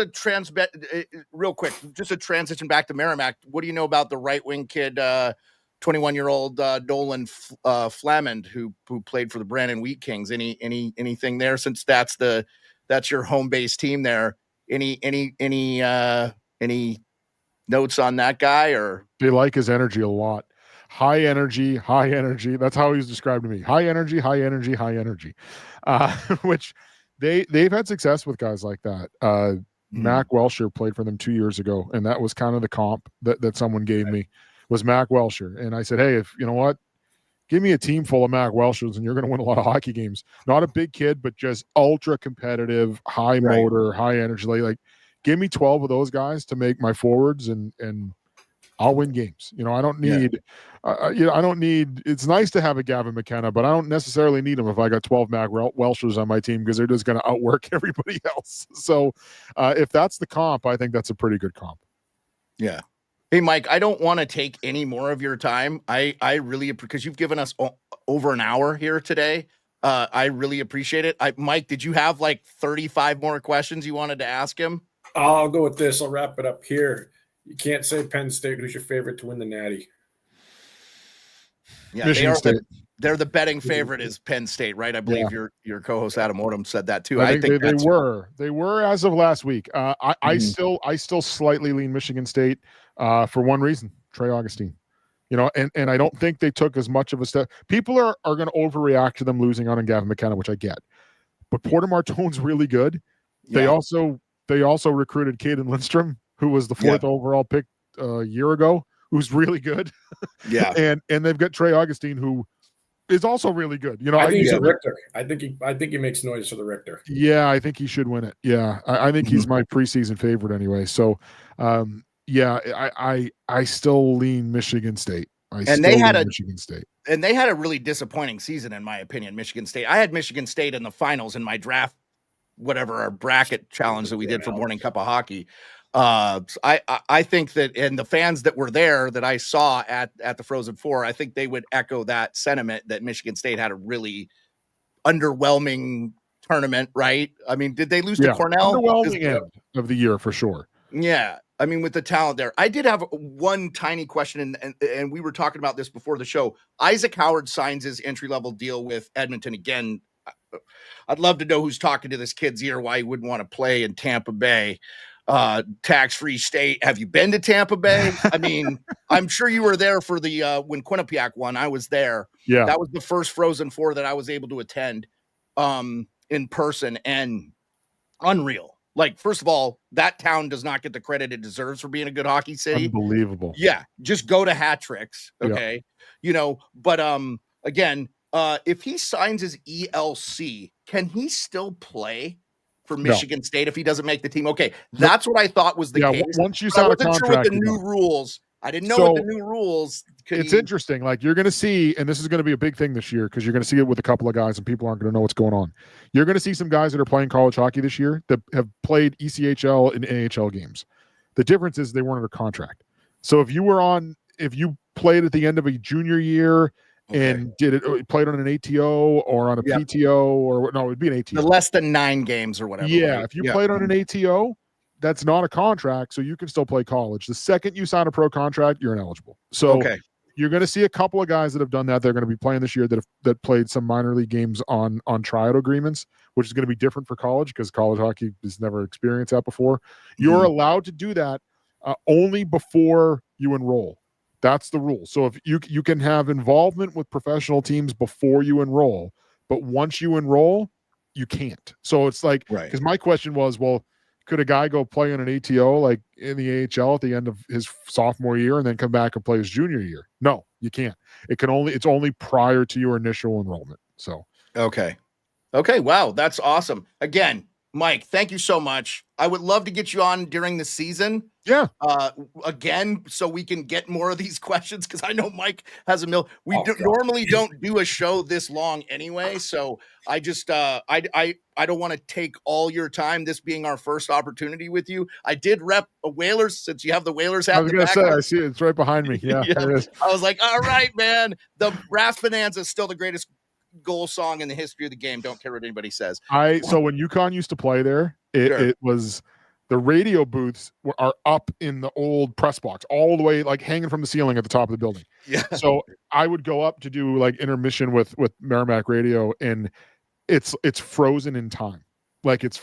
real quick, just a transition back to Merrimack. What do you know about the right wing kid, 21-year-old Nolan Flamand, who played for the Brandon Wheat Kings? Anything there, since that's your home base team there? Any notes on that guy? Or they like his energy a lot. High energy. That's how he's described to me. High energy. Which they've had success with guys like that. Mac Welsher played for them 2 years ago, and that was kind of the comp that someone gave me was Mac Welsher. And I said, hey, if you know what, give me a team full of Mac Welshers and you're going to win a lot of hockey games. Not a big kid, but just ultra competitive, high motor, high energy. Like give me 12 of those guys to make my forwards and I'll win games. I don't need, I don't need, it's nice to have a Gavin McKenna, but I don't necessarily need him if I got 12 Mac Welshers on my team because they're just going to outwork everybody else. So if that's the comp, I think that's a pretty good comp. Yeah. Hey, Mike, I don't want to take any more of your time. I really, because you've given us over an hour here today. I really appreciate it. Mike, did you have like 35 more questions you wanted to ask him? I'll go with this. I'll wrap it up here. You can't say Penn State. Who's your favorite to win the Natty? Yeah, Michigan State. They're the betting favorite is Penn State, right? I believe your co-host Adam Odom said that too. I think they were as of last week. I still slightly lean Michigan State for one reason: Trey Augustine. And I don't think they took as much of a step. People are going to overreact to them losing on Gavin McKenna, which I get. But Porter Martone's really good. Yeah. They also recruited Caden Lindstrom, who was the 4th overall pick a year ago, who's really good. Yeah. and they've got Trey Augustine, who is also really good. I think he's a Richter. I think he makes noise for the Richter. Yeah, I think he should win it. Yeah, I think he's my preseason favorite anyway. So, I still lean Michigan State. They had a really disappointing season, in my opinion. Michigan State. I had Michigan State in the finals in my draft, our bracket challenge that we did for Morning Cup of Hockey. I think that, and the fans that were there that I saw at the Frozen Four, I think they would echo that sentiment that Michigan State had a really underwhelming tournament, right? I mean, did they lose to Cornell? Underwhelming end of the year for sure. Yeah. I mean, with the talent there, I did have one tiny question, and we were talking about this before the show. Isaac Howard signs his entry-level deal with Edmonton again. I'd love to know who's talking to this kid's ear, why he wouldn't want to play in Tampa Bay. Tax-free state. Have you been to Tampa Bay? I mean, I'm sure you were there for the when Quinnipiac won. I was there. Yeah, that was the first Frozen Four that I was able to attend in person, and unreal. Like, first of all, that town does not get the credit it deserves for being a good hockey city. Unbelievable. Yeah, just go to Hat Tricks, okay? Yeah. But again, if he signs his ELC, can he still play for Michigan State if he doesn't make the team? Okay, that's what I thought was the case. Once you sign a contract, sure with the new rules. I didn't know what the new rules. It's interesting. Like, you're going to see, and this is going to be a big thing this year because you're going to see it with a couple of guys, and people aren't going to know what's going on. You're going to see some guys that are playing college hockey this year that have played ECHL and AHL games. The difference is they weren't under contract. So if you played at the end of a junior year and played on an ATO or on a PTO or no, it would be an ATO. The less than 9 games or whatever. Yeah, right? If you played on an ATO, that's not a contract, so you can still play college. The second you sign a pro contract, you're ineligible. So you're going to see a couple of guys that have done that. They're going to be playing this year that played some minor league games on tryout agreements, which is going to be different for college because college hockey has never experienced that before. You're allowed to do that only before you enroll. That's the rule. So if you can have involvement with professional teams before you enroll, but once you enroll, you can't. So it's like, because my question was, well, could a guy go play in an ATO like in the AHL at the end of his sophomore year and then come back and play his junior year? No, you can't. It's only prior to your initial enrollment. So okay, wow, that's awesome. Again, Mike, thank you so much. I would love to get you on during the season. Yeah. Again, so we can get more of these questions because I know Mike has we normally don't do a show this long anyway. So I just I don't want to take all your time. This being our first opportunity with you, I did rep a Whalers since you have the Whalers hat. I was going to say, I see it. It's right behind me. Yeah. There it is. I was like, all right, man. The Brass Bonanza is still the greatest goal song in the history of the game. Don't care what anybody says. So when UConn used to play there, it was the radio booths are up in the old press box, all the way like hanging from the ceiling at the top of the building. Yeah. So I would go up to do like intermission with Merrimack Radio, and it's frozen in time. Like it's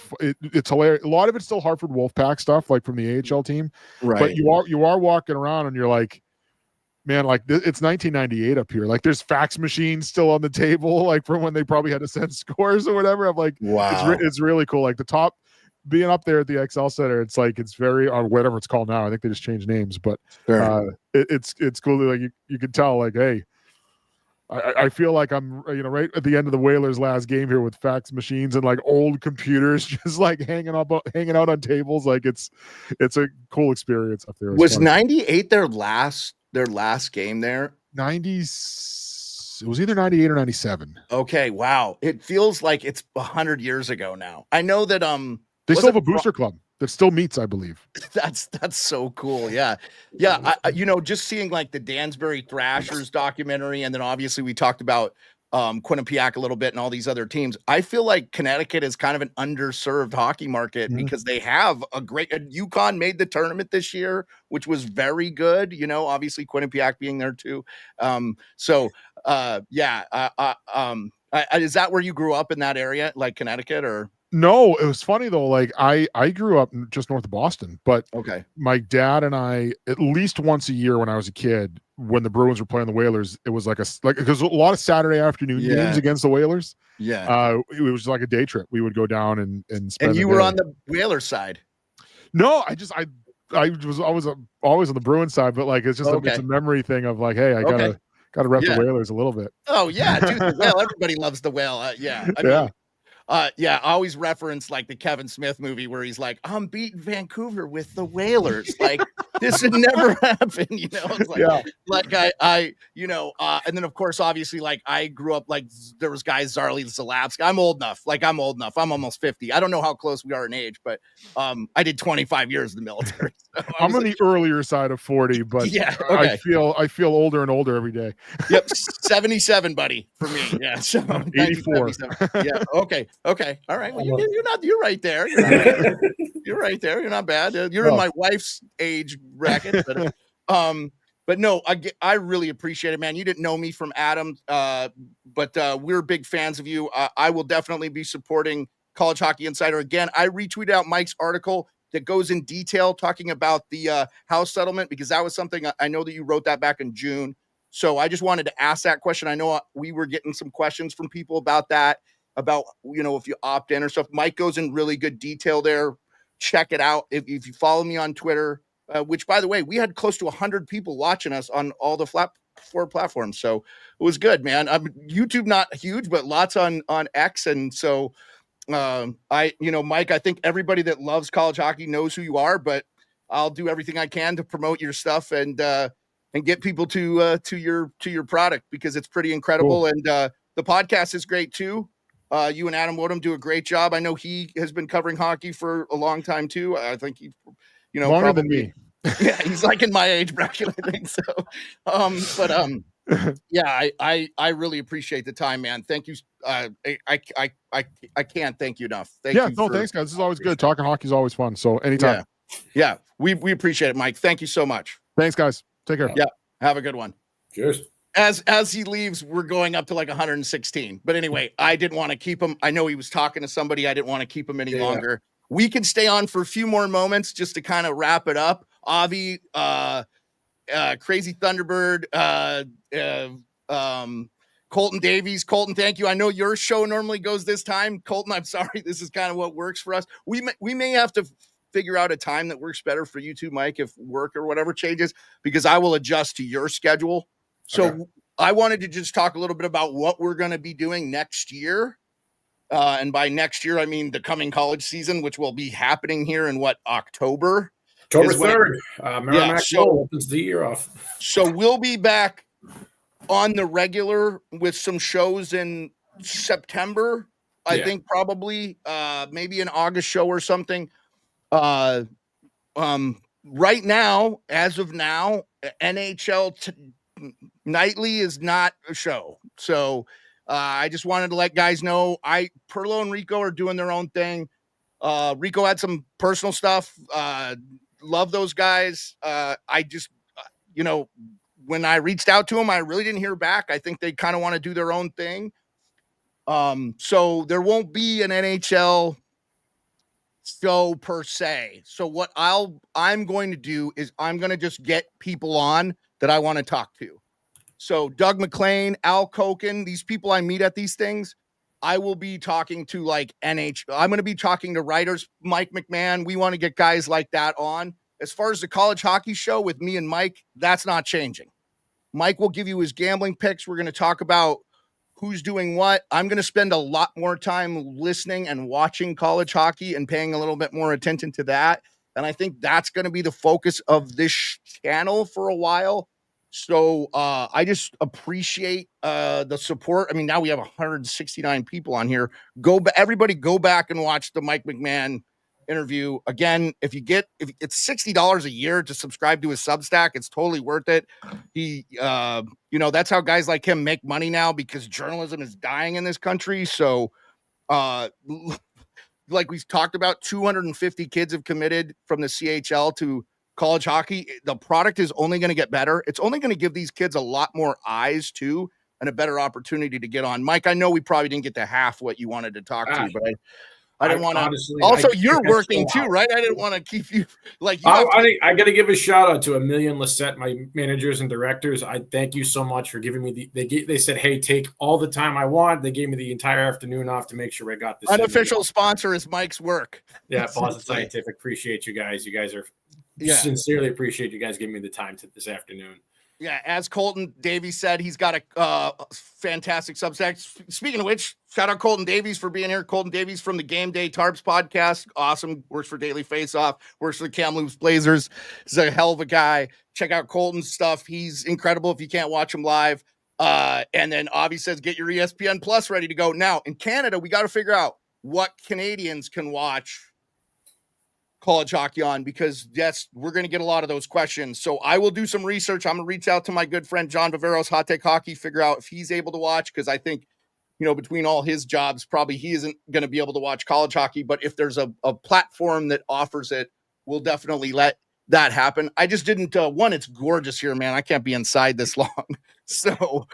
hilarious. A lot of it's still Hartford Wolfpack stuff, like from the AHL team. Right. But you are walking around and you're like, man, like it's 1998 up here. Like there's fax machines still on the table, like from when they probably had to send scores or whatever. I'm like, wow, it's really cool. Like the top being up there at the XL Center, it's like it's very or whatever it's called now. I think they just changed names, but it's cool. Like you can tell, like, hey, I feel like I'm right at the end of the Whalers' last game here with fax machines and like old computers just like hanging out on tables. Like it's a cool experience up there. Was 98 their last game there? 90s. It was either 98 or 97. Okay, wow. It feels like it's 100 years ago now. I know that they still have a booster club. that still meets, I believe. That's so cool. Yeah. Just seeing like the Dansbury Thrashers documentary, and then obviously we talked about Quinnipiac a little bit and all these other teams. I feel like Connecticut is kind of an underserved hockey market because they have a great UConn made the tournament this year, which was very good. Obviously Quinnipiac being there too. Is that where you grew up, in that area, like Connecticut, or? No, it was funny though. Like I grew up just north of Boston, but Okay. my dad and I, at least once a year when I was a kid, when the Bruins were playing the Whalers, it was because a lot of Saturday afternoon games against the Whalers. Yeah. It was like a day trip. We would go down and spend. And you were on the Whaler side. No, I was always on the Bruins side, but like it's just it's a memory thing of like, hey, I gotta rep the Whalers a little bit. Oh yeah, dude, the Whale. Everybody loves the Whale. I always reference like the Kevin Smith movie where he's like, I'm beating Vancouver with the Whalers. Like this would never happen, It's and then of course, obviously, like I grew up, like there was guys, Zarly Zalapsky. I'm old enough. I'm almost 50. I don't know how close we are in age, but I did 25 years in the military. So I'm on the earlier side of 40, but I feel older and older every day. Yep, 77, buddy, for me. Yeah, so 84. Yeah, okay, all right. Well, you're right there. You're right there. You're not bad. You're in my wife's age bracket, but no, I really appreciate it, man. You didn't know me from Adam, but we're big fans of you. I will definitely be supporting College Hockey Insider again. I retweeted out Mike's article that goes in detail talking about the house settlement, because that was something I know that you wrote that back in June. So I just wanted to ask that question. I know we were getting some questions from people about that, about, if you opt in or stuff. Mike goes in really good detail there. Check it out. If you follow me on Twitter, which, by the way, we had close to 100 people watching us on all the four platforms. So it was good, man. YouTube, not huge, but lots on X. And so Mike, I think everybody that loves college hockey knows who you are, but I'll do everything I can to promote your stuff and get people to your product, because it's pretty incredible. Cool. And the podcast is great too. You and Adam Woodham do a great job. I know he has been covering hockey for a long time too. I think he, longer than me. Yeah, he's like in my age bracket, I think so. I really appreciate the time, man. Thank you. I can't thank you enough. Thanks, guys. This is always good. Talking hockey is always fun. So anytime. Yeah. We appreciate it, Mike. Thank you so much. Thanks, guys. Take care. Yeah. Have a good one. Cheers. As he leaves, we're going up to like 116. But anyway, I didn't want to keep him. I know he was talking to somebody. I didn't want to keep him any longer. We can stay on for a few more moments just to kind of wrap it up. Avi, Crazy Thunderbird, Colton Davies. Colton, thank you. I know your show normally goes this time. Colton, I'm sorry. This is kind of what works for us. We may have to figure out a time that works better for you too, Mike, if work or whatever changes, because I will adjust to your schedule. So I wanted to just talk a little bit about what we're going to be doing next year. And by next year, I mean the coming college season, which will be happening here in October 3rd. Merrimack opens the year off. So we'll be back on the regular with some shows in September. I think probably maybe an August show or something. Right now, as of now, NHL nightly is not a show. So I just wanted to let guys know Perlo and Rico are doing their own thing. Rico had some personal stuff. Love those guys. I just, when I reached out to them, I really didn't hear back. I think they kind of want to do their own thing. So there won't be an NHL show per se. So what I'm going to do is I'm going to just get people on that I want to talk to. So Doug McLean, Al Koken, these people I meet at these things, I will be talking to like I'm going to be talking to writers, Mike McMahon. We want to get guys like that on. As far as the college hockey show with me and Mike, that's not changing. Mike will give you his gambling picks. We're going to talk about who's doing what. I'm going to spend a lot more time listening and watching college hockey and paying a little bit more attention to that. And I think that's going to be the focus of this channel for a while. So I just appreciate the support. I mean, now we have 169 people on here. Everybody go back and watch the Mike McMahon interview. Again, if it's $60 a year to subscribe to his Substack, it's totally worth it. He, that's how guys like him make money now, because journalism is dying in this country. So, like we've talked about, 250 kids have committed from the CHL to college hockey. The product is only going to get better. It's only going to give these kids a lot more eyes too, and a better opportunity to get on. Mike, I know we probably didn't get to half what you wanted to talk to, but I didn't want to. Also, you're working too, right? I didn't want to keep you like. I got to give a shout out to Emilio and Lisette, my managers and directors. I thank you so much for giving me they said, hey, take all the time I want. They gave me the entire afternoon off to make sure I got this. Unofficial sponsor is Mike's work. Yeah, Boston Scientific. Appreciate you guys. You guys are sincerely appreciate you guys giving me the time this afternoon. Yeah, as Colton Davies said, he's got a fantastic Substack. Speaking of which, shout out Colton Davies for being here. Colton Davies from the Game Day Tarps podcast. Awesome. Works for Daily Faceoff. Works for the Kamloops Blazers. He's a hell of a guy. Check out Colton's stuff. He's incredible if you can't watch him live. And then Avi says, get your ESPN Plus ready to go. Now, in Canada, we got to figure out what Canadians can watch college hockey on, because yes, we're going to get a lot of those questions. So I will do some research. I'm going to reach out to my good friend John Viveros, Hot Take Hockey, figure out if he's able to watch, because I think, between all his jobs, probably he isn't going to be able to watch college hockey. But if there's a platform that offers it, we'll definitely let that happen. I just didn't. One, it's gorgeous here, man. I can't be inside this long. So,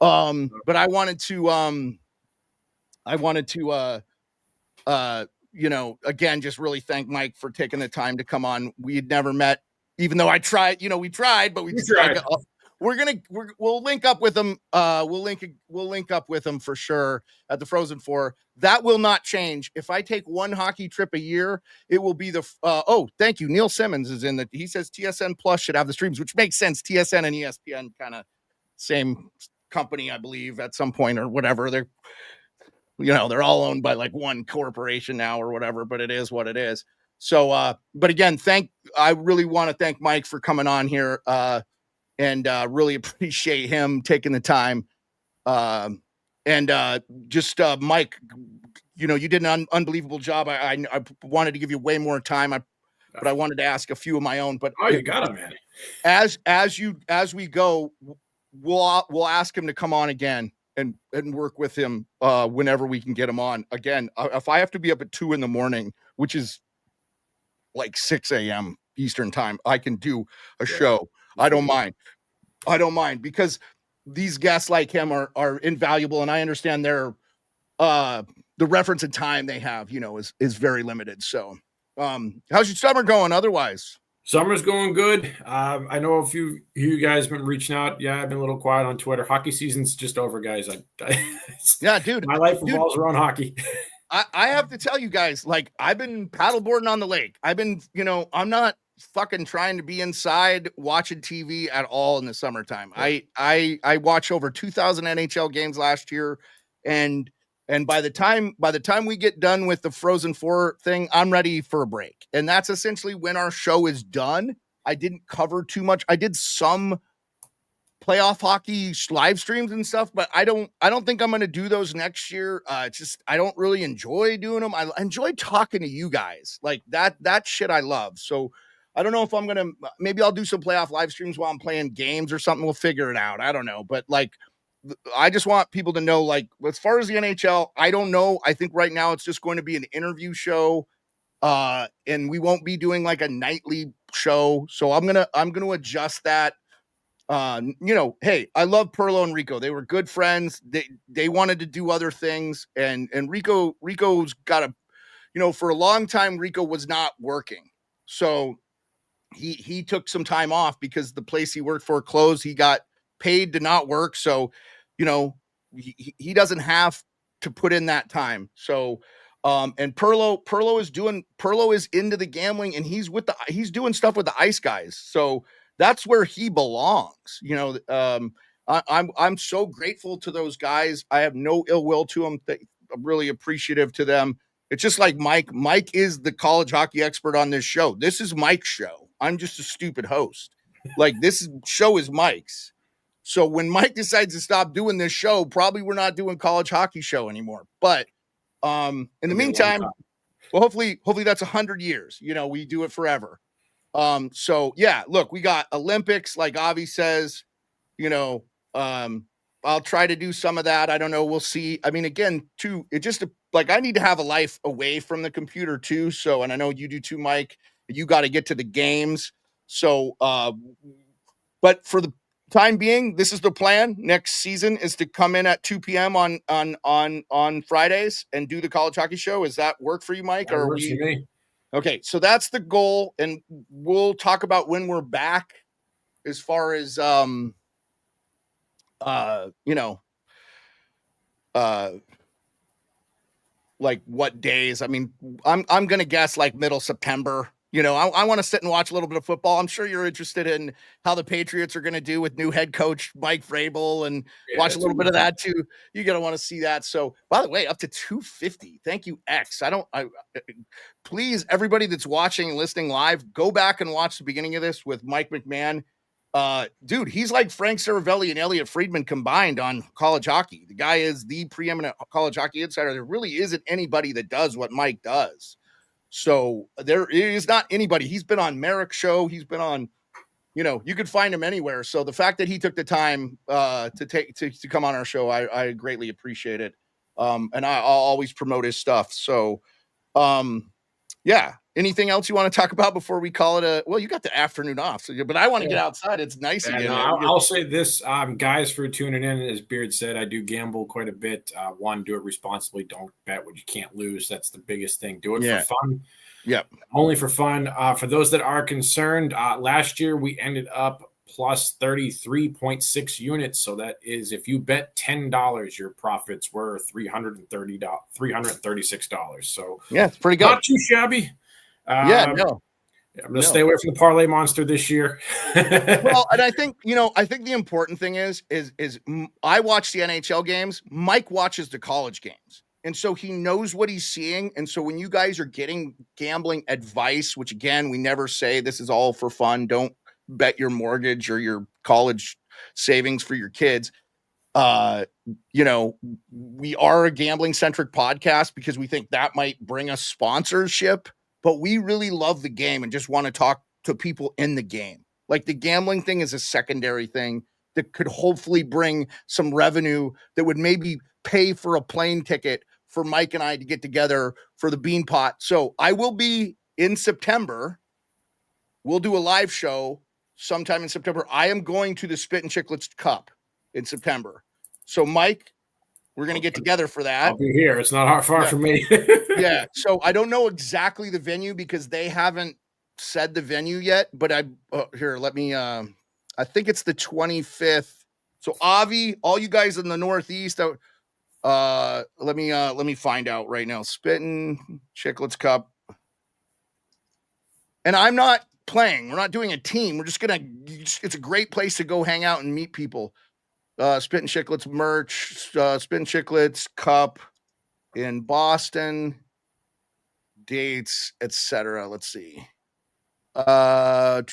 but I wanted to again, just really thank Mike for taking the time to come on. We had never met, even though I tried, we tried, but we tried. We'll link up with him. We'll link up with him for sure at the Frozen Four. That will not change. If I take one hockey trip a year, it will be thank you. Neil Simmons is in he says TSN Plus should have the streams, which makes sense. TSN and ESPN kind of same company, I believe, at some point or whatever. They're all owned by like one corporation now or whatever, but it is what it is. So, but again, I really want to thank Mike for coming on here, and really appreciate him taking the time. Mike, you did an unbelievable job. I wanted to give you way more time, but I wanted to ask a few of my own. But you got it, man. As we go, we'll ask him to come on again and work with him whenever we can get him on again. If I have to be up at 2 a.m, which is like 6 a.m. Eastern time, I can do a show. I don't mind, because these guests like him are invaluable. And I understand the reference and time they have, is very limited. So how's your summer going otherwise? Summer's going good. I know a few of you guys have been reaching out. Yeah, I've been a little quiet on Twitter. Hockey season's just over, guys. Yeah, dude. My life revolves around hockey. I have to tell you guys, like, I've been paddleboarding on the lake. I've been, I'm not fucking trying to be inside watching TV at all in the summertime. I watched over 2,000 NHL games last year, and by the time we get done with the Frozen Four thing, I'm ready for a break. And that's essentially when our show is done. I didn't cover too much. I did some playoff hockey live streams and stuff, but I don't think I'm going to do those next year. I don't really enjoy doing them. I enjoy talking to you guys. Like that shit I love. So I don't know if I'm going to, maybe I'll do some playoff live streams while I'm playing games or something. We'll figure it out. I don't know. But like, I just want people to know, like, as far as the NHL, I don't know. I think right now it's just going to be an interview show. And we won't be doing like a nightly show. So I'm going to adjust that. Hey, I love Perlo and Rico. They were good friends. They wanted to do other things. And Rico's got for a long time, Rico was not working. So he took some time off because the place he worked for closed. He got paid to not work. So, he doesn't have to put in that time. So, and Perlo is into the gambling, and he's doing stuff with the ice guys. So that's where he belongs. I'm so grateful to those guys. I have no ill will to them. I'm really appreciative to them. It's just like Mike. Mike is the college hockey expert on this show. This is Mike's show. I'm just a stupid host. Like, this show is Mike's. So when Mike decides to stop doing this show, probably we're not doing college hockey show anymore. But in the meantime, Well, hopefully that's 100 years. We do it forever. So yeah, look, we got Olympics, like Avi says, I'll try to do some of that. I don't know. We'll see. I mean, again, too, it just like I need to have a life away from the computer too. So, and I know you do too, Mike. You got to get to the games. So, but for the time being, this is the plan. Next season is to come in at 2 p.m. on Fridays and do the college hockey show. Does that work for you, Mike? That works for me. Okay, so that's the goal, and we'll talk about when we're back as far as like what days. I mean, I'm gonna guess like middle September. I want to sit and watch a little bit of football. I'm sure you're interested in how the Patriots are going to do with new head coach Mike Vrabel, and watch a little bit of that too. You're going to want to see that. So, by the way, up to 250. Thank you, X. Please, everybody that's watching and listening live, go back and watch the beginning of this with Mike McMahon. Dude, he's like Frank Saravelli and Elliot Friedman combined on college hockey. The guy is the preeminent college hockey insider. There really isn't anybody that does what Mike does. So there is not anybody. He's been on Merrick's show. He's been on, you could find him anywhere. So the fact that he took the time to come on our show, I greatly appreciate it. And I'll always promote his stuff. So, yeah. Anything else you want to talk about before we call it well, you got the afternoon off, but I want to get outside. It's nice again. No, I'll say this, guys, for tuning in. As Beard said, I do gamble quite a bit. One, do it responsibly. Don't bet what you can't lose. That's the biggest thing. Do it for fun. Yep. Only for fun. For those that are concerned, last year we ended up plus 33.6 units. So that is, if you bet $10, your profits were $336. So yeah, it's pretty good. Not too shabby. I'm going to stay away from the parlay monster this year. Well, and I think the important thing is I watch the NHL games. Mike watches the college games. And so he knows what he's seeing. And so when you guys are getting gambling advice, which again, we never say this is all for fun. Don't bet your mortgage or your college savings for your kids. We are a gambling centric podcast because we think that might bring us sponsorship. But we really love the game and just want to talk to people in the game. Like the gambling thing is a secondary thing that could hopefully bring some revenue that would maybe pay for a plane ticket for Mike and I to get together for the Bean Pot. So I will be in September. We'll do a live show sometime in September. I am going to the Spit and Chicklets Cup in September. So Mike, we're going to get together for that. I'll be here. It's not far from me. Yeah. So I don't know exactly the venue because they haven't said the venue yet, but let me, I think it's the 25th. So Avi, all you guys in the Northeast, let me find out right now. Spittin' Chicklets Cup. And I'm not playing. We're not doing a team. We're just it's a great place to go hang out and meet people. Spittin' Chicklets merch, Spittin' Chicklets Cup in Boston, dates, etc. Let's see. Here,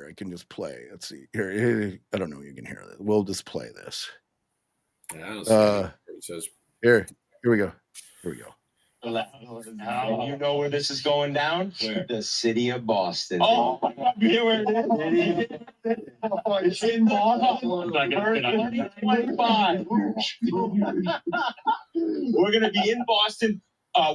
I can just play. Let's see. Here, I don't know if you can hear this. We'll just play this. Yeah, it says. Here we go. And you know where this is going down? Where? The city of Boston. Oh, my God, you know where it is? It's in Boston. 2025. We're going to be in Boston.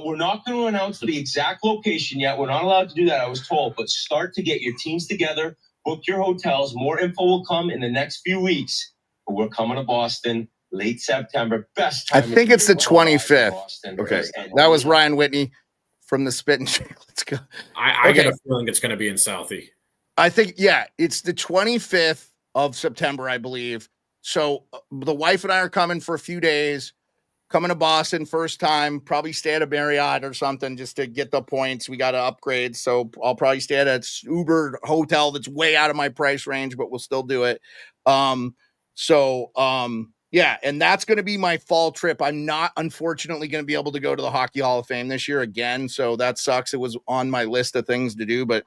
We're not going to announce the exact location yet. We're not allowed to do that, I was told. But start to get your teams together, book your hotels. More info will come in the next few weeks. But we're coming to Boston. Late September, best time. I think it's the 25th. Okay, that was Ryan Whitney from the Spit and Shake. Let's go. I get a feeling it's going to be in Southie. I think, it's the 25th of September, I believe. So the wife and I are coming for a few days, coming to Boston, first time, probably stay at a Marriott or something just to get the points. We got to upgrade. So I'll probably stay at an Uber hotel that's way out of my price range, but we'll still do it. Yeah, and that's going to be my fall trip. I'm not, unfortunately, going to be able to go to the Hockey Hall of Fame this year again, so that sucks. It was on my list of things to do, but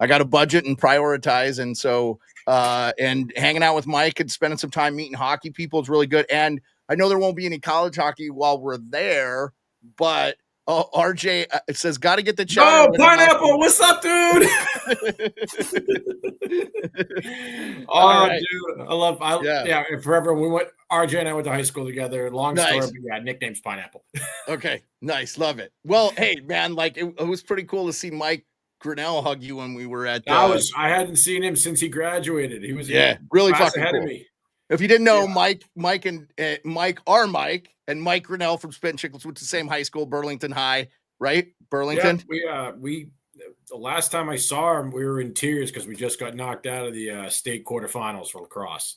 I got to budget and prioritize, and so and hanging out with Mike and spending some time meeting hockey people is really good. And I know there won't be any college hockey while we're there, but RJ it says got to get the cheddar. Oh, Pineapple, what's up, dude? All right. Dude, and forever we went. RJ and I went to high school together. Long story, but yeah, nickname's Pineapple. Okay, nice, love it. Well, hey, man, like it was pretty cool to see Mike Grinnell hug you when we were at. I hadn't seen him since he graduated. He was really fucking ahead cool. of me. If you didn't know, Mike and Mike and Mike Grinnell from Spit and Chicklets went to the same high school, Burlington High, right? Burlington. Yeah, we the last time I saw him, we were in tears because we just got knocked out of the state quarterfinals for lacrosse.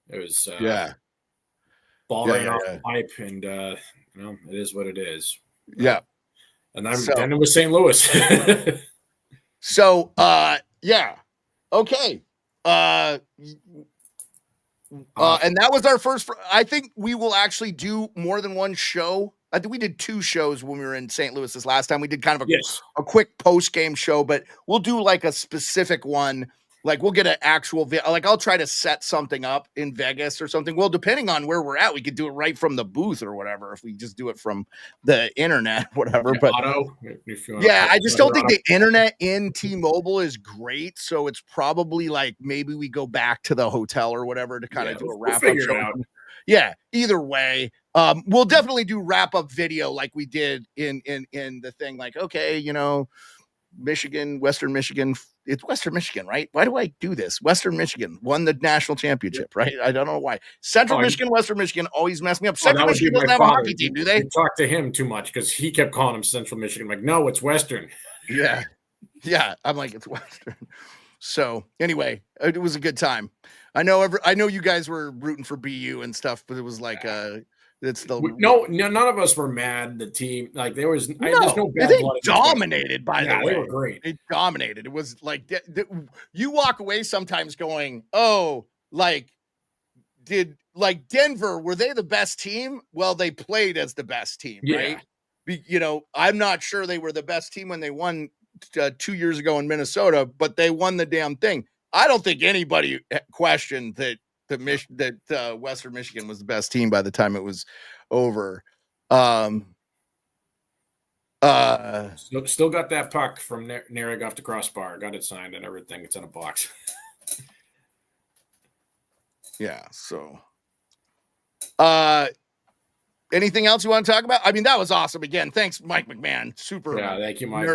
It was ball right off the pipe, and it is what it is. Yeah, and then it was St. Louis. So okay. And that was our first. I think we will actually do more than one show. I think we did 2 shows when we were in St. Louis this last time. We did kind of a quick post-game show, but we'll do like a specific one. Like we'll get an actual like I'll try to set something up in Vegas or something. Well, depending on where we're at, we could do it right from the booth or whatever. If we just do it from the internet, whatever. But I just don't think the internet in T-Mobile is great. So it's probably like maybe we go back to the hotel or whatever to kind of do a wrap up show. Yeah, either way, we'll definitely do wrap up video like we did in the thing. Like, okay, Michigan, Western Michigan. It's Western Michigan, right? Why do I do this? Western Michigan won the national championship, right? I don't know why. Central Michigan, Western Michigan always mess me up. Central Michigan doesn't have a hockey team, do they? You talked to him too much because he kept calling him Central Michigan. I'm like, no, it's Western. Yeah. I'm like, it's Western. So anyway, it was a good time. I know you guys were rooting for BU and stuff, but it was like none of us were mad. The team, like there's no bad they blood. Dominated, by the way. They were great. They dominated. It was like you walk away sometimes going, oh, did Denver, were they the best team? Well, they played as the best team, right? I'm not sure they were the best team when they won 2 years ago in Minnesota, but they won the damn thing. I don't think anybody questioned that Western Michigan was the best team by the time it was over. Still got that puck from Narig off the crossbar. Got it signed and everything. It's in a box. Yeah. So, anything else you want to talk about? I mean, that was awesome. Again, thanks, Mike McMahon. Super. Yeah, thank you, Mike.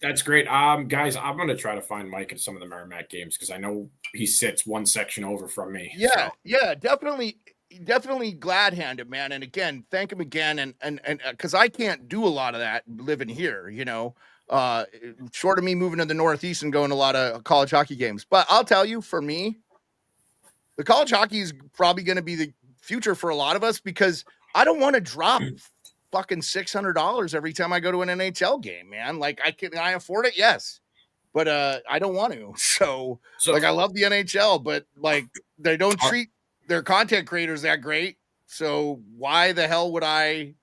That's great. Guys, I'm going to try to find Mike at some of the Merrimack games because I know he sits one section over from me. Yeah, definitely glad-handed, man. And again, thank him again. And because I can't do a lot of that living here, short of me moving to the Northeast and going to a lot of college hockey games. But I'll tell you, for me, the college hockey is probably going to be the future for a lot of us because I don't want to drop fucking $600 every time I go to an NHL game, man. Like can I afford it? Yes. But I don't want to. So I love the NHL, but they don't treat their content creators that great. So why the hell would I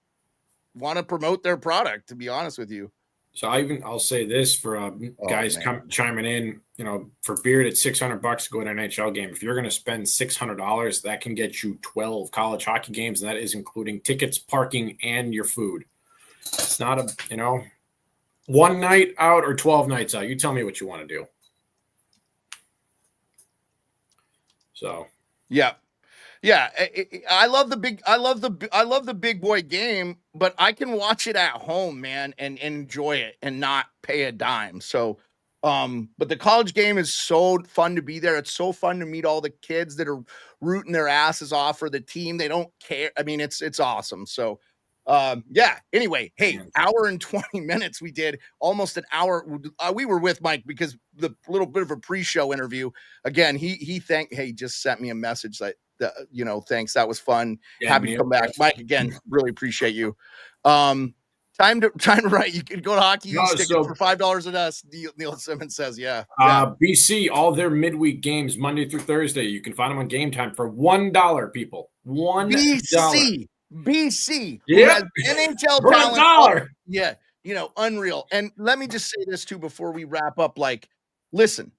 want to promote their product, to be honest with you? So I'll say this for guys chiming in, for Beard at $600 to go to an NHL game. If you're going to spend $600, that can get you 12 college hockey games, and that is including tickets, parking, and your food. It's not one night out or 12 nights out. You tell me what you want to do. So, yeah. I love the big boy game, but I can watch it at home, man, and enjoy it and not pay a dime. So, but the college game is so fun to be there. It's so fun to meet all the kids that are rooting their asses off for the team. They don't care. I mean, it's awesome. So, anyway, hey, hour and 20 minutes. We did almost an hour. We were with Mike because the little bit of a pre-show interview. Again, he just sent me a message that, thanks. That was fun. Yeah, happy to come back. Mike, again, really appreciate you. Time to write. You can go to hockey stickers for $5 at us. Neil Simmons says, yeah. BC, all their midweek games, Monday through Thursday. You can find them on Game Time for $1, people. $1. BC, yeah, NHL for talent. Yeah, unreal. And let me just say this too before we wrap up. Listen,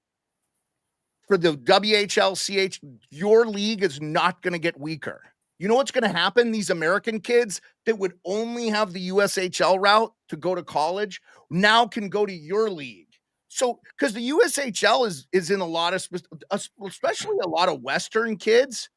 for the WHL, your league is not going to get weaker. You know what's going to happen? These American kids that would only have the USHL route to go to college now can go to your league. So, because the USHL is in a lot of, especially a lot of Western kids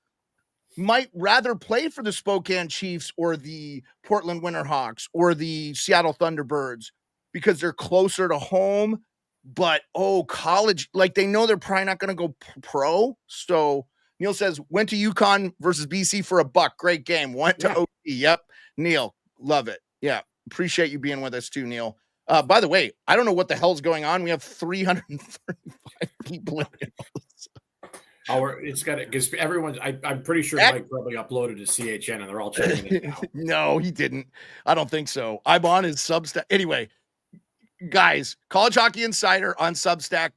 might rather play for the Spokane Chiefs or the Portland Winterhawks or the Seattle Thunderbirds because they're closer to home. But, college, like they know they're probably not going to go pro. So Neil says, went to UConn versus BC for $1. Great game. Went to OT. Yep. Neil, love it. Yeah. Appreciate you being with us too, Neil. By the way, I don't know what the hell's going on. We have 335 people in here. It's got it because everyone's. I'm pretty sure Mike probably uploaded to CHN and they're all checking it now. No, he didn't. I don't think so. I'm on his Substack. Anyway, guys, College Hockey Insider on Substack,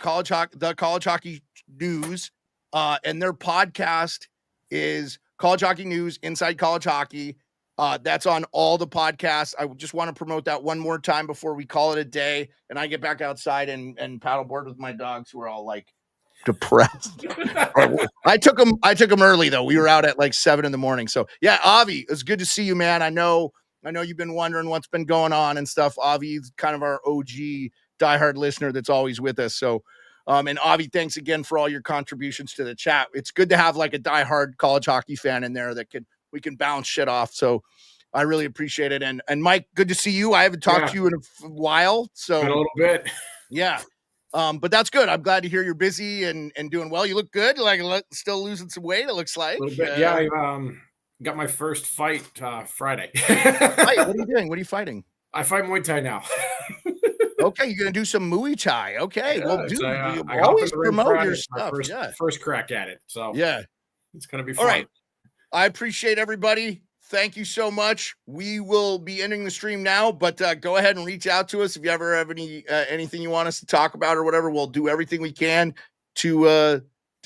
the College Hockey News, and their podcast is College Hockey News Inside College Hockey. That's on all the podcasts. I just want to promote that one more time before we call it a day and I get back outside and paddleboard with my dogs who are all like depressed. I took them early though. We were out at like 7 a.m. So yeah, Avi, it's good to see you, man. I know you've been wondering what's been going on and stuff. Avi's kind of our OG diehard listener that's always with us. So, and Avi, thanks again for all your contributions to the chat. It's good to have like a diehard college hockey fan in there that we can bounce shit off. So I really appreciate it. And Mike, good to see you. I haven't talked to you in a while. So a little bit. Yeah. But that's good. I'm glad to hear you're busy and doing well. You look good. Like still losing some weight. It looks like a little bit. Yeah. I got my first fight Friday. Right, what are you doing? What are you fighting? I fight Muay Thai now. Okay, you're gonna do some Muay Thai. Okay, yeah, well, dude, you I always promote your stuff. First crack at it. So yeah, it's gonna be fun. All right, I appreciate everybody. Thank you so much. We will be ending the stream now, but go ahead and reach out to us if you ever have anything you want us to talk about or whatever. We'll do everything we can to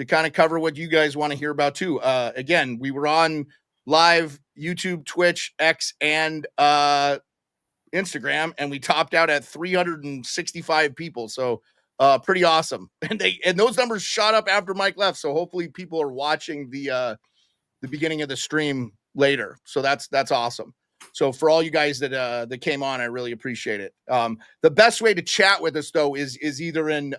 kind of cover what you guys want to hear about too. Again, we were on live YouTube, Twitch, X, and Instagram, and we topped out at 365 people. So pretty awesome. And those numbers shot up after Mike left. So hopefully people are watching the beginning of the stream later. So that's awesome. So for all you guys that came on, I really appreciate it. The best way to chat with us though is either in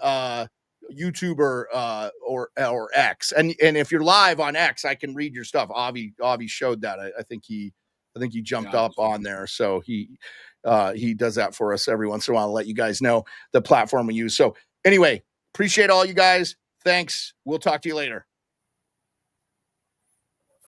YouTube or X. And if you're live on X, I can read your stuff. Avi showed that. I think he jumped up on there. So he does that for us every once in a while to let you guys know the platform we use. So anyway, appreciate all you guys. Thanks. We'll talk to you later.